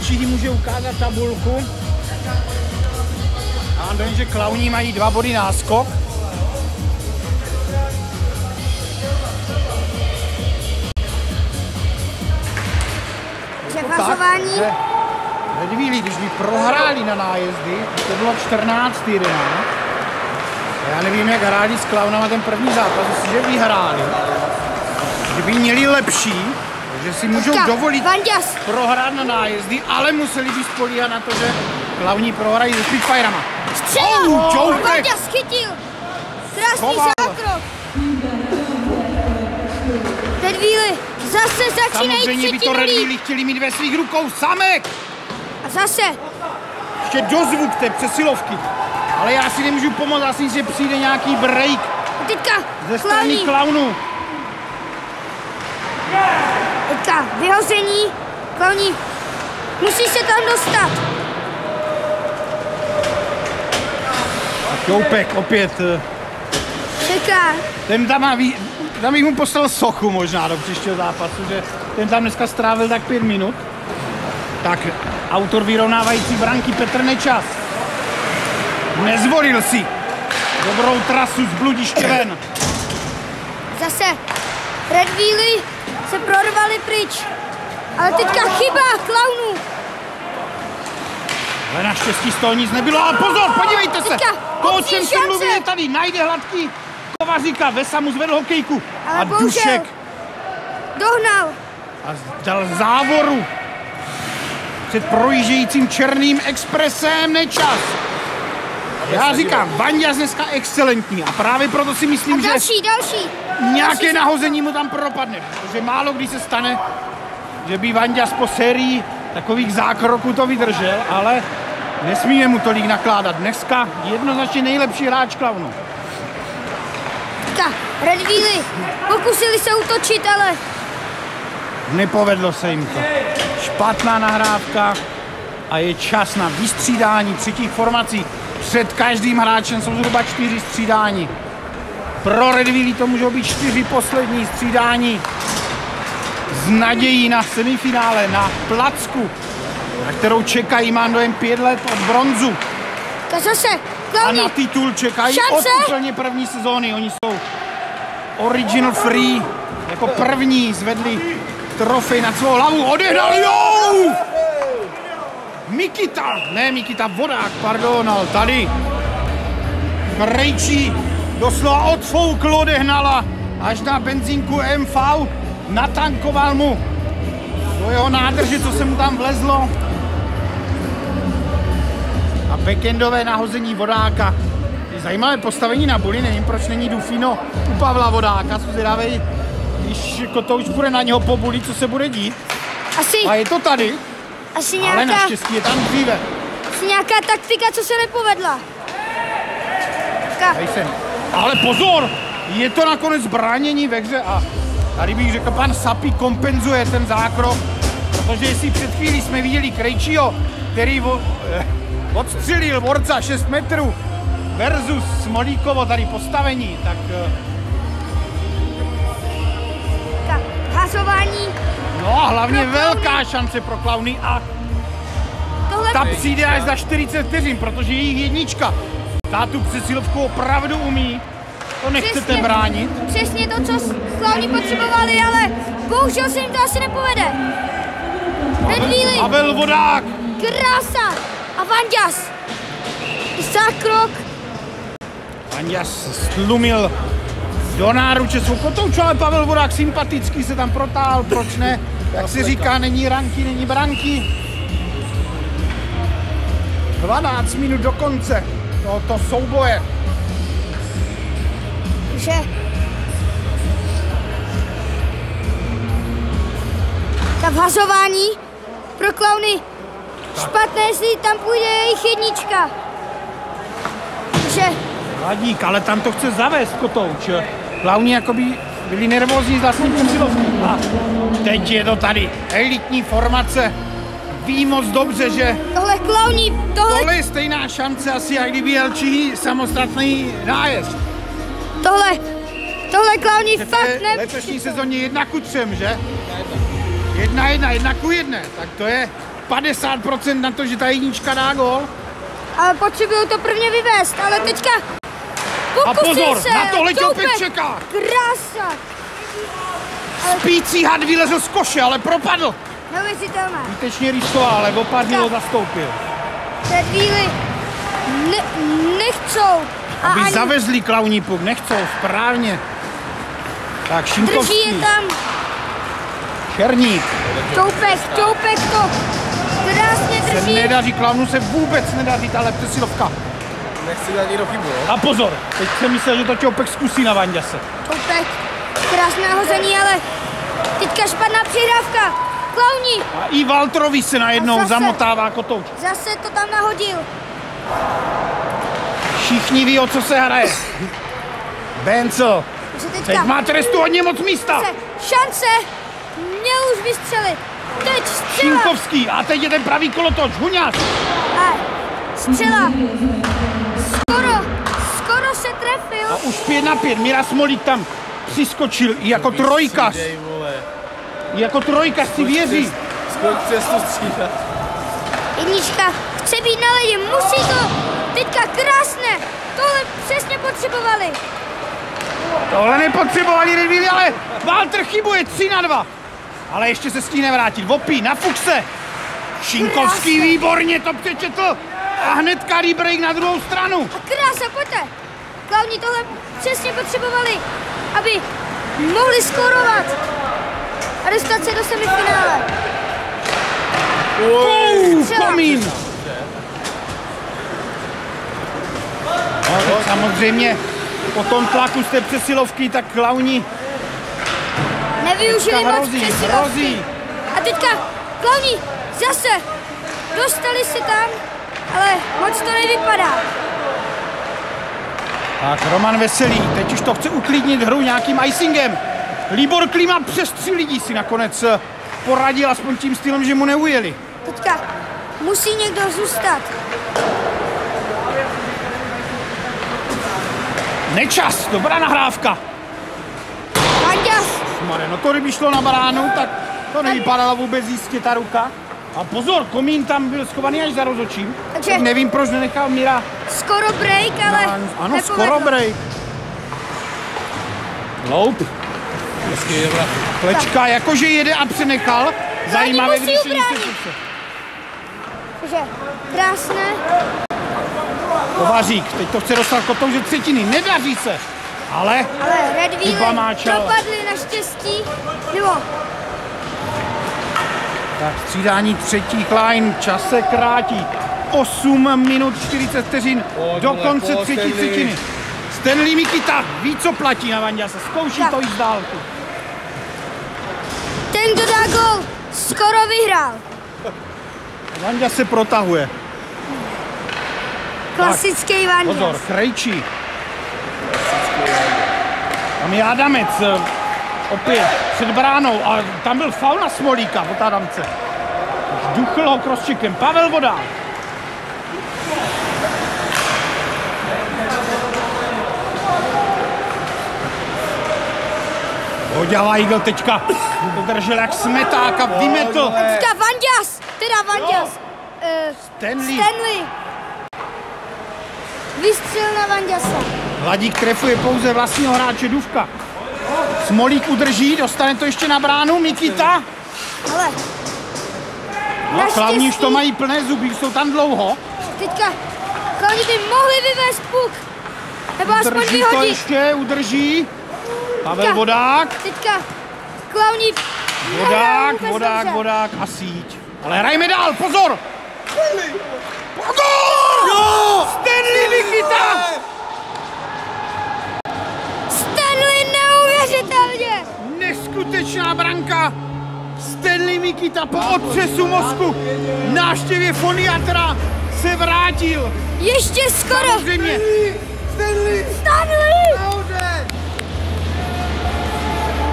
Číhy může ukázat tabulku. A on že Klauni mají 2 body náskok. Přehazování. Red Wheely, když by prohráli na nájezdy, to bylo 14:11. Já nevím, jak hráli s Klaunama ten první zápas, že vyhráli. Kdyby měli lepší, že si můžou dovolit Vanďas prohrát na nájezdy, ale museli by spolíhat na to, že Klauni prohrají se Spitfirama. střela! Vanďas chytil! Krásný zákrok! Red Wheely zase začínají Samozřejmě by to Red Wheely chtěli mít ve svých rukou Samek! A zase! Ještě dozvuk té přesilovky. Ale já si nemůžu pomoct, já si myslím, že přijde nějaký break A teďka ze strany Klaunů. Teďka vyhození. Klauni musí se tam dostat. A Koupek opět. Čeká. Ten tam bych mu poslal sochu možná do příštího zápasu, že ten tam dneska strávil tak 5 minut. Tak autor vyrovnávající branky Petr Nečas. Nezvolil si dobrou trasu z bludiště ven. Zase Red Wheely se prorvali pryč. Ale teďka chyba klaunů. Ale naštěstí z toho nic nebylo, ale pozor, podívejte se! Teďka To, o čem obří se šance. mluví, je tady, najde hladký Kovaříka, Vesa mu zvedl hokejku Ale a bohužel Dušek dohnal. a dal závoru před projíždějícím černým expresem Nečas. Já říkám, Vanďas dneska excelentní a právě proto si myslím, A že další. nějaké nahození mu tam propadne, protože málo kdy se stane, že by Vanďas po sérii takových zákroků to vydržel, ale nesmíme mu tolik nakládat. Dneska jednoznačně nejlepší hráč klaunů. Teďka Red Wheely pokusili se útočit, ale Nepovedlo se jim to. Špatná nahrávka a je čas na vystřídání třetích formací. Před každým hráčem jsou zhruba 4 střídání. Pro Red Wheely to můžou být 4 poslední střídání s nadějí na semifinále, na placku, na kterou čekají, mám dojem, 5 let od bronzu. zase A klauni. na titul čekají Šance! od úplně první sezóny. Oni jsou original free, jako první zvedli trofej nad svou hlavu. Odehnal, jo! Mikita Vodák, pardon, ale tady Krejčí doslova odfoukl, odehnala až na benzínku MV, natankoval mu do jeho nádrže, co se mu tam vlezlo. A backendové nahození Vodáka. Je zajímavé postavení na buli, nevím, proč není Dufino u Pavla Vodáka, co zvědavej, když Kotouč bude na něho po buli, co se bude dít. A je to tady, Asi ale naštěstí je tam dříve. nějaká taktika, co se nepovedla. Ale pozor, je to nakonec bránění ve hře a tady bych řekl, pan Sapí kompenzuje ten zákrok, protože jestli před chvílí jsme viděli Krejčího, který odstřelil borca 6 metrů versus Smolíkovo tady postavení, tak Hazování. no a hlavně velká šance pro klauny a Tohle ta přijde až za 40 vteřin, protože jejich jednička ta tu přesilovku opravdu umí, to nechcete bránit. Přesně to, co klauni potřebovali, ale bohužel se jim to asi nepovede. Red Wheely, Pavel Vodák. krása a Vanďas. Zákrok. Vanďas slumil do náruče svou Kotouču, ale Pavel Vodák sympatický se tam protáhl, proč ne? Jak se říká, není ranky, není branky. 12 minut do konce tohoto souboje. Že ta vhazování pro klauny špatné, jestli tam půjde jejich jednička. Že Vladík, ale tam to chce zavést Kotouč. Klauni jakoby byli nervózní z vlastní přesilovky. A teď je to tady. Elitní formace. Ví moc dobře, že tohle klauni, tohle je stejná šance asi, jak kdyby jel Čihý samostatný nájezd. tohle klauni V fakt ne. letošní sezóně 1:3, že? 1:1. Tak to je 50% na to, že ta jednička dá gól. Ale potřebují to prvně vyvést, ale teďka A pozor, se, na tohle tě Toupek, opět čeká. Krása. Spící had vylezl z koše, ale propadl. Neuvěřitelné. Zbytečně riskoval, ale Vopadil ho zastoupil. Red Wheely nechcou. A Aby ani zavezli klauní puk, nechcou, správně. Tak drží Šinkovský, je tam. Černík. Toupek to krásně Se drží. nedaří, klaunu se vůbec nedaří, tahle přesilovka. Nechci dát někdo chybu, jo? A pozor, teď jsem myslel, že to Čopek zkusí na Vanďase. Toupek, krásné nahození, ale teďka špatná přihrávka. Klauni, A i Valtrovi se najednou zase. zamotává Kotouč. zase to tam nahodil. Všichni ví, o co se hraje. Bencel. Že Teď teďka má trestu hodně moc místa. šance, měl už vystřelit. Teď střela. Šinkovský a teď je ten pravý kolotoč, Huňas. A střela. Skoro se trefil. A už 5-5, Mira Smolík tam přiskočil i jako trojkař. Dej, vole. I jako trojkař si věří. Skoč cestu střídat. Jednička chce být na ledě, musí to. Teďka krásné. Tohle přesně potřebovali. Tohle nepotřebovali Redvíli, ale Walter chybuje 3-2. Ale ještě se stíhne vrátit. Vopí na Fuchse. Šinkovský výborně to přečetl. A hnedka rebreak na druhou stranu. A krása, pojďte. Klauni tohle přesně potřebovali, aby mohli skórovat a dostat se do semifinále. Komín. No, samozřejmě po tom tlaku z té přesilovky, tak klauni nevyužili moc hrozí. přesilovky. A teďka klauni zase dostali se tam, ale moc to nevypadá. Tak Roman Veselý, teď už to chce uklidnit hru nějakým icingem. Libor Klima přes 3 lidí si nakonec poradil aspoň tím stylem, že mu neujeli. Teďka musí někdo zůstat. Nečas, dobrá nahrávka. Vanďas. No to kdyby šlo na baránu, tak to nevypadala vůbec jistě ta ruka. A pozor, Komín tam byl schovaný až za rozočím. Takže nevím, proč nenechal Mira. Skoro break, ale ano, skoro break. Loup. Klečka jakože jede a přenechal. Zajímavé, když se Takže krásné. Kovařík, teď to chce dostat kotouže třetiny, nedaří se. Ale Redvíli dopadli naštěstí. Nebo tak střídání třetích line, čas se krátí. 8 minut 40 vteřin do konce třetí třetiny. Stanley Mikita ví, co platí na Vanďase, zkouší to jít z dálky. Ten, kdo dá gól, skoro vyhrál. Vanďa se protahuje. Klasický Vanďas. Pozor, Krejčí. Tam je Adamec, opět před bránou a tam byl faul na Smolíka od Adamce. Duchl ho crosscheckem, Pavel Vodák. Hoďa Weigl teďka držel jak smeták a vymetl. Teďka Vanďas, Stanley. Vystřel na Vanďasa. Hladík trefuje pouze vlastního hráče Duvka. Smolík udrží, dostane to ještě na bránu, Mikita. Ale no, Klauni už to mají plné zuby, jsou tam dlouho. Teďka Klauni by mohli vyvést puk. Nebo aspoň vyhodit. To ještě, udrží. Pavel Vodák. Teďka Klauni. Vodák a síť. Ale hrajme dál, pozor! Pozor! Jo! Stanley Mikita! Stanley neuvěřitelně! Neskutečná branka! Stanley Mikita po otřesu mozku, návštěvě foniatra se vrátil. Ještě skoro! Samozřejmě. Stanley!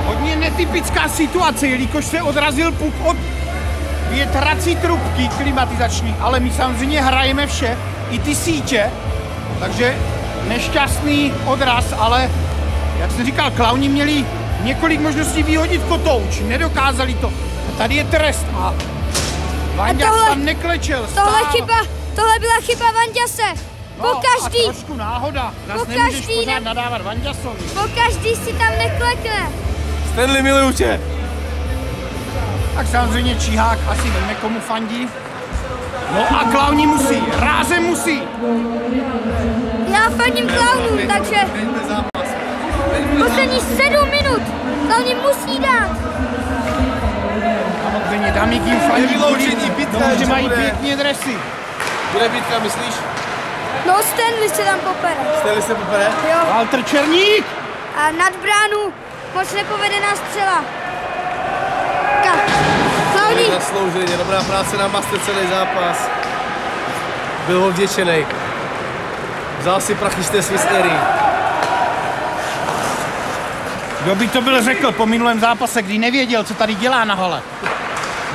Hodně netypická situace, jelikož se odrazil puk od větrací trubky klimatizační, ale my samozřejmě hrajeme vše, i ty sítě, takže nešťastný odraz, ale jak jsem říkal, Klauni měli několik možností vyhodit kotouč, nedokázali to. A tady je trest a Vanďas tam neklečel, stál. Tohle byla chyba Vanďase. Pokaždý. A trošku náhoda, nás nemůžeš pořád nadávat Vanďasovi. Pokaždý si tam neklekne. Stanley, miluju tě. Tak samozřejmě Číhák asi víme, komu fandí. No a Klauni musí, rázem musí. Já fandím Klaunům, takže poslední 7 minut Klauni musí dát. Samozřejmě dámy kým fandí, že mají pěkně dresy. Bude bitka, myslíš? No Stanley se tam popere. Stanley se popere? Jo. Walter Černík. A nad bránu moc nepovedená střela. Klauni. Zaslouženě, dobrá práce na Master celý zápas. Byl ho vděčenej. Vzal si prachy z té svisnery. Kdo by to byl řekl po minulém zápase, kdy nevěděl, co tady dělá na hale.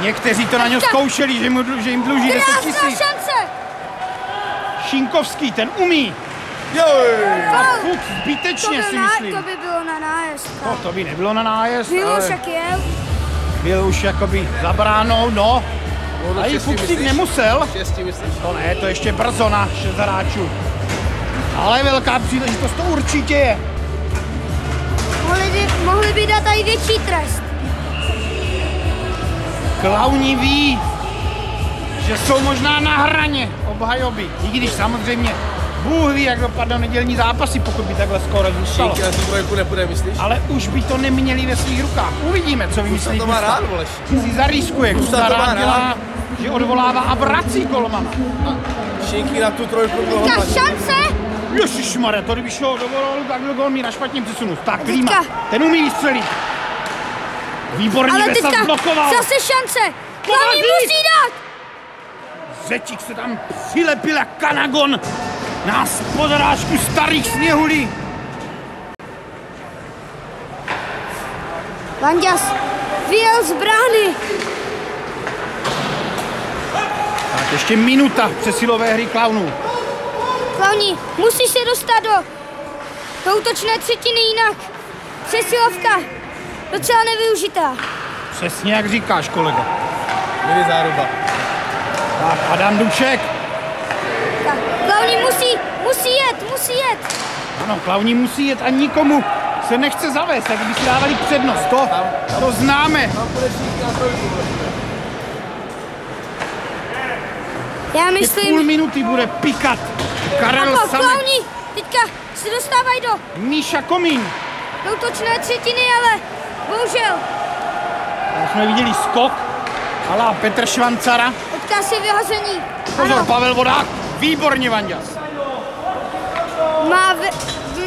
Někteří to na něj zkoušeli, že jim dluží 10 000. Šance. Šinkovský, ten umí. A Fuchs zbytečně si myslím. To by bylo na nájezd. No, to by nebylo na nájezd, ale byl už jakoby za bránou, no. A i Fuchsík nemusel. To ne, to ještě brzo na 6 hráčů. Ale velká příležitost to určitě je. mohli by dát i větší trest. Klauni ví, že jsou možná na hraně obhajoby, i když samozřejmě Bůh ví, jak dopadnou nedělní zápasy, pokud by takhle skoro zůstalo. Šinky na tu trojku nepůjde, myslíš? Ale už by to neměli ve svých rukách. Uvidíme, co vymyslí to má Gustav. rád, voleš. Si zarískuje, Gustav to má rád dělá, rád. že odvolává a vrací golmana. Šinky na tu trojku dlouho Teďka platí. šance. Ježišmarja, to kdyby šlo do golu, tak byl gol míra špatně přesunut. Tak, Klíma, teďka. ten umí vystřelit. Výborně Ale Vesa teďka zblokoval. zase šance. Klauni Kovařík! musí dát. Řečík se tam přilepil jak kanagon na podrážku starých sněhulí. Vanďas vyjel z brány. Tak ještě minuta přesilové hry Klaunů. Klauni musí se dostat do útočné třetiny, jinak přesilovka docela nevyužitá. Přesně jak říkáš, kolega. Mini záruba. Tak, Adam Dušek. Tak, Klauni musí jet. Ano, Klauni musí jet a nikomu se nechce zavést, tak by si dávali přednost. To známe. Tam půjde Šinky na trojku. Já Půl myslím, minuty bude pikat Karel a Samek. Klauni teďka se dostávají do Míša Komín. útočné třetiny, ale bohužel Tam jsme viděli skok ala Petr Švancara. teďka si vyhození. Pozor, Ano, Pavel Vodák. Výborně, Vanďas.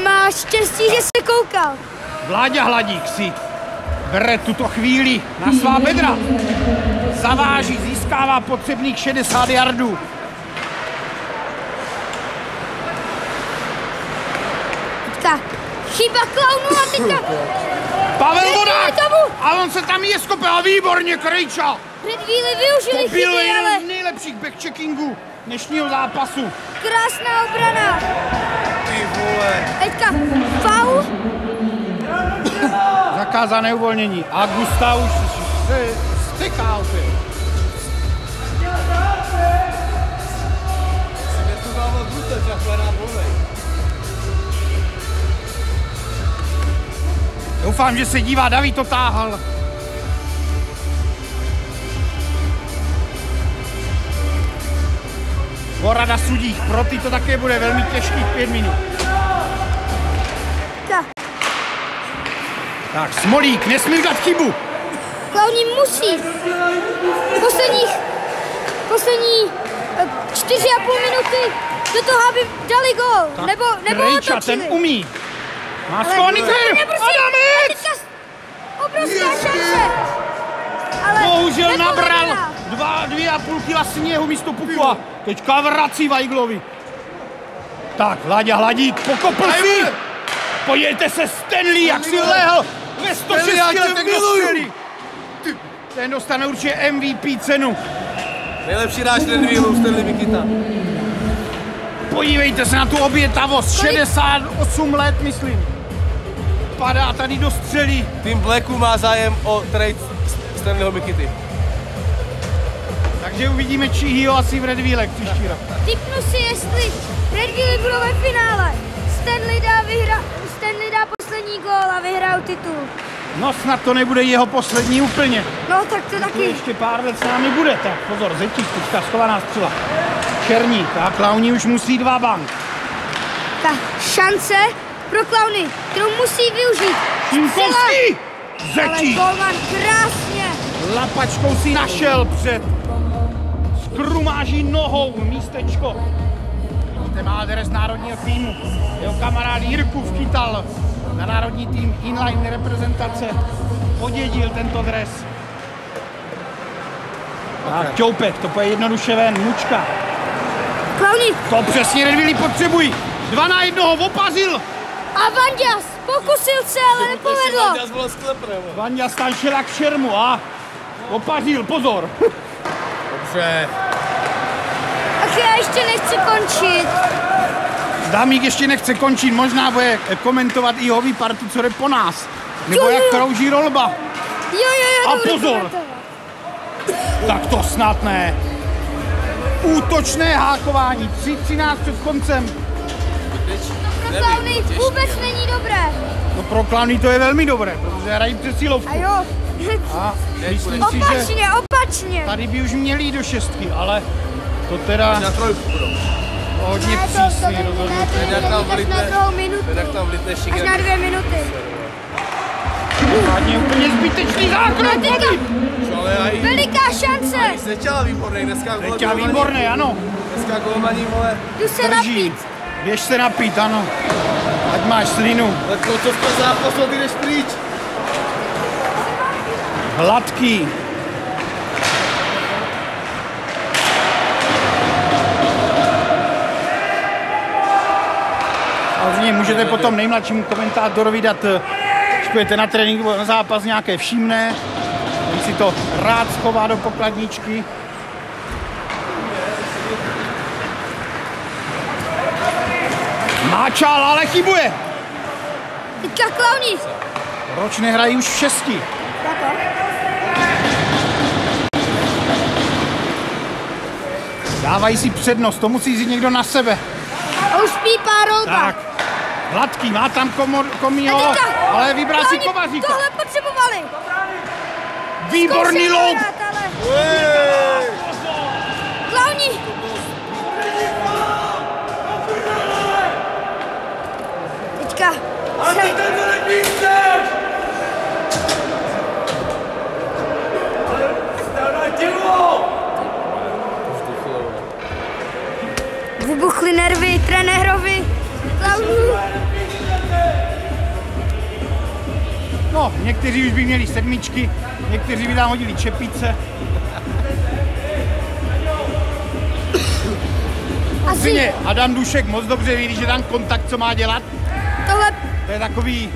má štěstí, že se koukal. Vláďa Hladík si bere tuto chvíli na svá bedra. Zaváží, získává potřebných 60 yardů. Teďka chyba Klaunu a teďka Pavel Nedej Vodák! tomu! A on se tam je skopil a výborně, Krejča! před chvíli využili To byl chyby, ale jeden z nejlepších backcheckingů dnešního zápasu. krásná obrana. Ty vole. Teďka faul. Zakázané uvolnění. A Gustav už se styká opět. Jsem je tu dával Gustav, jak hledá volnej. Doufám, že se dívá, David to táhl. Porada sudích, pro ty to také bude velmi těžkých 5 minut. Tak, Tak, Smolík, nesmí dát chybu. Klauni musí. Poslední 4,5 minuty do toho, aby dali gól. Nebo Krejča, otočili. ten umí. Má Ale schovaný nebrzdí, Adamec! teďka obrovská šance. Ale Bohužel nabral nepovedená. 2,5 kila sněhu místo puku a teďka vrací Vajglovi. Tak, Láďa Hladík, pokopl si. Podívejte se, Stanley, jak si lehl ve 106 já tě letech do miluju. střely. Ten dostane určitě MVP cenu. Nejlepší hráč Red Wheelu, Stanley Mikita. Podívejte se na tu obětavost, 68 let, myslím. Padá tady do střely. Tým Blacku má zájem o trade Stanleyho Mikity. Takže uvidíme Číhyho asi v Red Wheelech příští rok. Tipnu si, jestli Red Wheely budou ve finále. Stanley dá poslední gól a vyhrál titul. No snad to nebude jeho poslední úplně. No tak to Tu taky. ještě pár let s námi bude. Tak pozor, Zetík, teďka schovaná střela. Černík a Klauni už musí 2 bank. Ta šance pro Klauny, kterou musí využít. Šinkovský! Ale Zetík! golman krásně. Lapačkou si našel před skrumáží nohou místečko. Vidíte, má dres národního týmu. Jeho kamarád Jirkův chytal na národní tým inline reprezentace. Podědil tento dres. Tak, Čoupek, to pojde jednoduše ven, Mučka. Klauny To přesně Red Wheely potřebují. 2 na 1 dobazil. a Vanďas pokusil se, ale nepovedlo. Já zvolil sklepr, nebo? Vanja stančila k šermu a opařil, pozor. Dobře. Ach, já ještě nechci končit. Dámík ještě nechce končit, možná bude komentovat i jeho partu, co jde po nás. Nebo jak krouží rolba. Jo, A to budu pozor. komentovat. Tak to snad ne. Útočné hákování, 3:13 před koncem. Pro Klauny vůbec není dobré. No pro Klauny to je velmi dobré, protože hrají přesilovku. A jo. A myslím si, že Opačně. tady by už měli jít do 6, ale to teda Na 3 budou. hodně přísný rozhodnutí. Až na 2 minuty. Tak tam vlitne Až šikem. na 2 minuty. Hlavně úplně zbytečný zákrok. Ale já jí Veliká šance. nic nechtěla výborný, dneska gól. Teď výborné, ano. Dneska golmaní, vole. Jdu se Drží. napít. Běž se napít, ano. Ať máš slinu. Tak koncovka zápasu, ty jdeš pryč. Hladký. Samozřejmě můžete potom nejmladšímu komentátorovi dát, když půjdete na trénink na zápas, nějaké všimné. On si to rád schová do pokladničky. Má čál, ale chybuje. Teďka Klauny. Proč nehrají už v 6? Dávají si přednost, to musí jít někdo na sebe. A už pípá Rolba. Tak, Hladký, má tam Komího, ale vybral si Kovaříka. Tohle potřebovali. Výborný loup. Klauny. Teďka. Vybuchly nervy trenérovi. Klaunů. No, někteří už by měli 7, někteří by tam hodili čepice. Asi Adam Dušek moc dobře ví, že tam kontakt, co má dělat. To je takový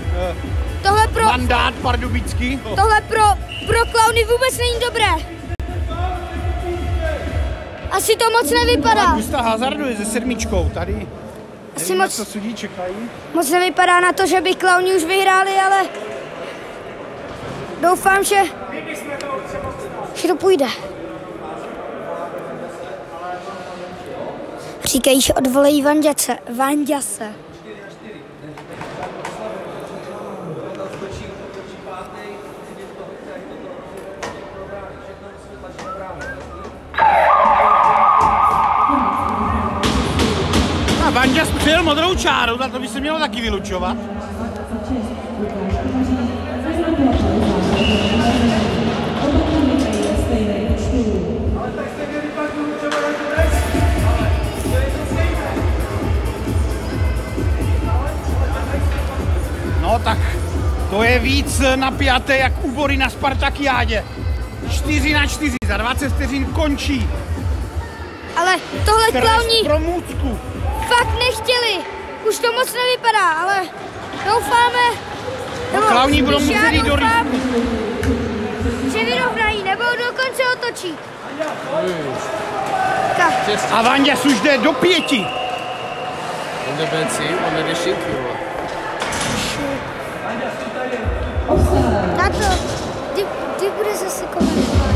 mandát pardubický. tohle pro Klauny vůbec není dobré. Asi to moc nevypadá. Gustav hazarduje se 7. Tady Asi nevím, moc, co sudí čekají. moc nevypadá na to, že by Klauny už vyhráli, ale doufám, že to půjde. Říkají, že odvolejí Vanďase. A Vanďas přijel modrou čárou, tak to by se mělo taky vylučovat. No tak to je víc napjaté jak úbory na Spartakiádě. 4-4, za 20 vteřin končí. Ale tohle Klauny Pro Můcku. fakt nechtěli. Už to moc nevypadá, ale doufáme, No, Klauny budou když já muset jít do doufám, risku. že vyrovnají nebo dokonce otočí. A Vanďas už jde do 5. On jde benci, on jde šinky, vole. Tato, ty bude zase komentovat.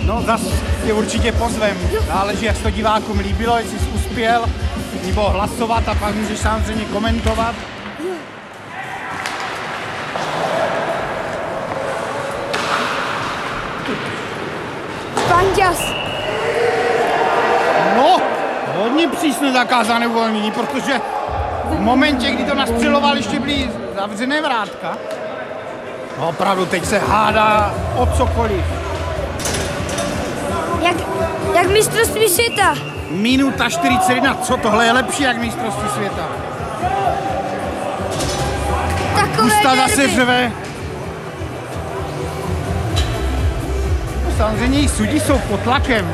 No zas tě určitě pozvem. Záleží, jak se to divákům líbilo, jestli jsi uspěl, nebo hlasovat a pak můžeš samozřejmě komentovat. Vanďas. No, hodně přísně zakázané uvolnění, protože v momentě, kdy to nastřeloval, ještě byly zavřené vrátka. No, opravdu, teď se hádá o cokoliv. Jak mistrovství světa. Minuta 41, co tohle je lepší jak mistrovství světa. Takové Gustav zase nervy. řve. No, samozřejmě i sudí jsou pod tlakem.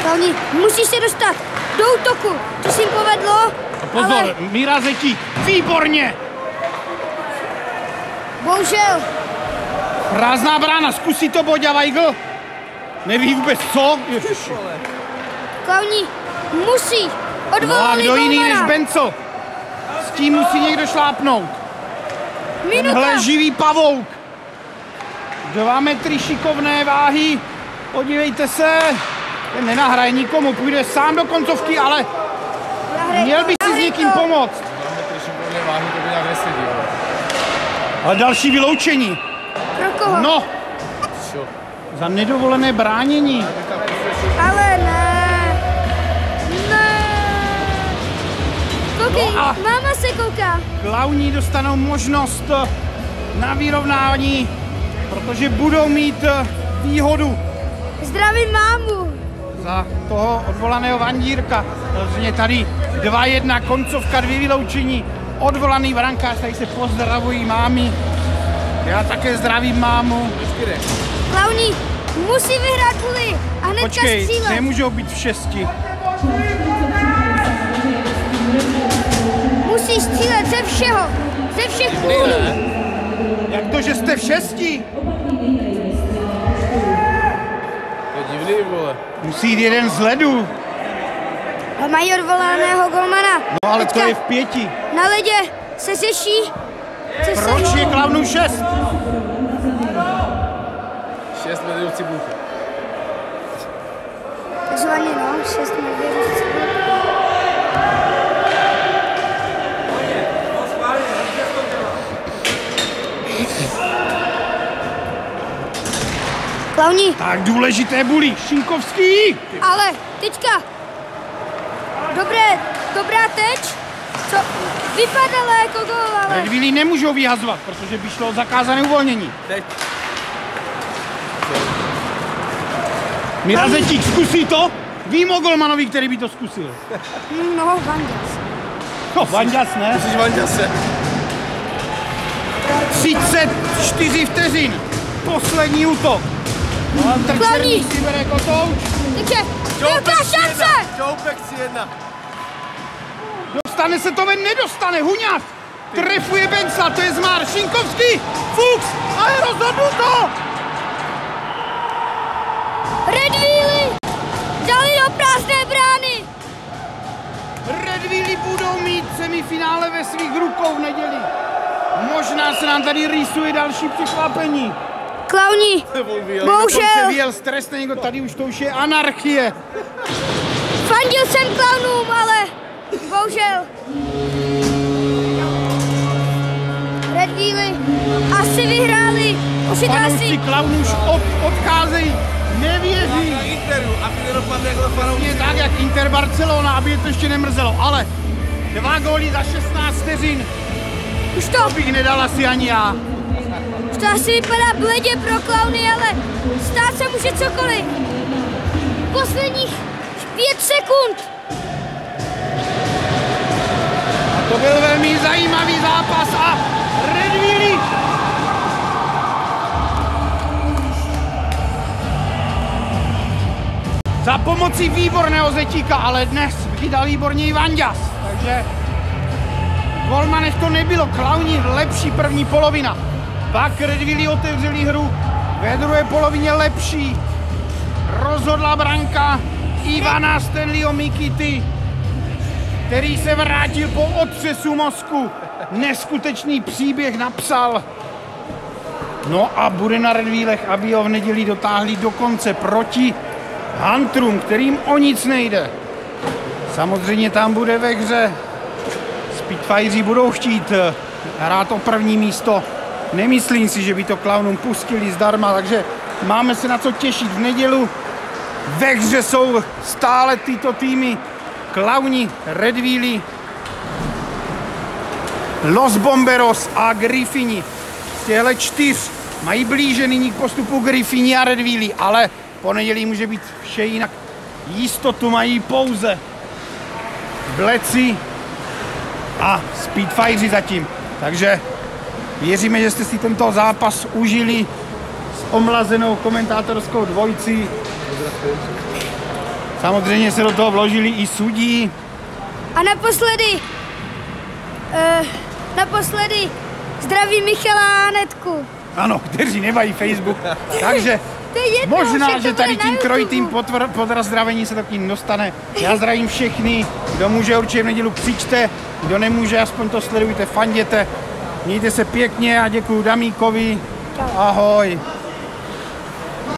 Klauny, musíš se dostat do útoku. To si jim povedlo. Pozor, ale Míra Zetí, výborně! bohužel. Prázdná brána, zkusí to Boďa Weigl. Neví vůbec co. Ježiši. Klauny musí No a odvolali kdo jiný než golmana. Benco? S tím musí někdo šlápnout. Minuta. Tenhle živý pavouk. 2 metry šikovné váhy. Podívejte se, ten nenahraje nikomu, půjde sám do koncovky, ale měl by si s někým pomoct. Ale další vyloučení. Pro koho? No, za nedovolené bránění. Ale ne. Ne. Koukej, No a- máma se kouká. Klauni dostanou možnost na vyrovnání, protože budou mít výhodu Zdravím mámu. za toho odvolaného Vandírka. Samozřejmě tady 2-1, koncovka, 2 vyloučení. Odvolaný brankář, tady se pozdravují mámy. Já také zdravím mámu. Klauni musí vyhrát kvůli a hnedka Počkej, střílet. nemůžou být v 6. Musí střílet ze všeho. Ze všech půlů. Jak to, že jste v 6? To je divný, vole. Musí jít jeden z ledu. A mají odvolaného golmana. No ale to je v 5. Na ledě se řeší, co se... Proč je Klaunů 6? 6 medvědů cibulky. Takzvaně no, 6 medvědů. Klauni, Tak důležité bulí. Šinkovský. ale teďka. Dobrá teč. Co? Vypadala jako gól, ale... Redvílí nemůžou vyhazovat, protože by šlo o zakázané uvolnění. Teď. Mirazetík zkusí to? Vím o golmanovi, který by to zkusil. No, Vandas. No, Vandas ne. Jsi Vanďase. 34 vteřin. Poslední útok. Klauni. Si bere kotouč. Takže, velká šance! Čoupek 3-1. Dostane se to ven, nedostane. Huňář. Trefuje Benca, to je zmar. Šinkovský. Fuchs. Ale rozhodnuto. Redvíly dali do prázdné brány. Redvílí budou mít semifinále ve svých rukou v neděli. Možná se nám tady rýsuje další překvapení. Klauni, Dokonce bohužel, vyjel stres na někoho, tady už to už je anarchie. fandil jsem klaunům, ale bohužel. Redvíly asi vyhráli. Už je to Fanoušci asi... Klaunů už odcházejí, nevěří. Na Interu, aby nedopadne jako fanoušci. Je tak, jak Inter Barcelona, aby je to ještě nemrzelo, ale 2 góly za 16 vteřin, Už to to, bych nedal asi ani já. už to asi vypadá bledě pro klauny, ale stát se může cokoliv. Posledních 5 sekund. To byl velmi zajímavý zápas a Redvílí za pomocí výborného Zetíka, ale dnes vydal výborně i Vanďas, takže golmanech to nebylo, Klauni lepší první polovina. Pak Redvílí otevřeli hru, ve druhé polovině lepší. Rozhodla branka Ivana Stanleyho Mikity, který se vrátil po otřesu mozku. Neskutečný příběh napsal. No a bude na Redvílech, aby ho v neděli dotáhli do konce proti Hunterům, kterým o nic nejde. Samozřejmě tam bude ve hře. Spitfireři budou chtít hrát o první místo. Nemyslím si, že by to Klaunům pustili zdarma, takže máme se na co těšit v neděli. Ve hře jsou stále tyto týmy. Klauni, Redvílí, Los Bomberos a Griffini. Z těchto 4 mají blíže nyní k postupu Griffini a Redvílí, ale po neděli může být vše jinak. Jistotu mají pouze Bleci a Spitfireři zatím. Takže věříme, že jste si tento zápas užili s omlazenou komentátorskou dvojicí. Samozřejmě se do toho vložili i sudí. A naposledy zdraví Michala a Anetku. Ano, kteří nemají Facebook. Takže To je jedno, možná, však že to tady bude na tím trojitým YouTube. podrazdravení se to k ním dostane. Já zdravím všechny. Kdo může, určitě v neděli přijďte. Kdo nemůže, aspoň to sledujte, fanděte. Mějte se pěkně a děkuju Damíkovi. Ahoj.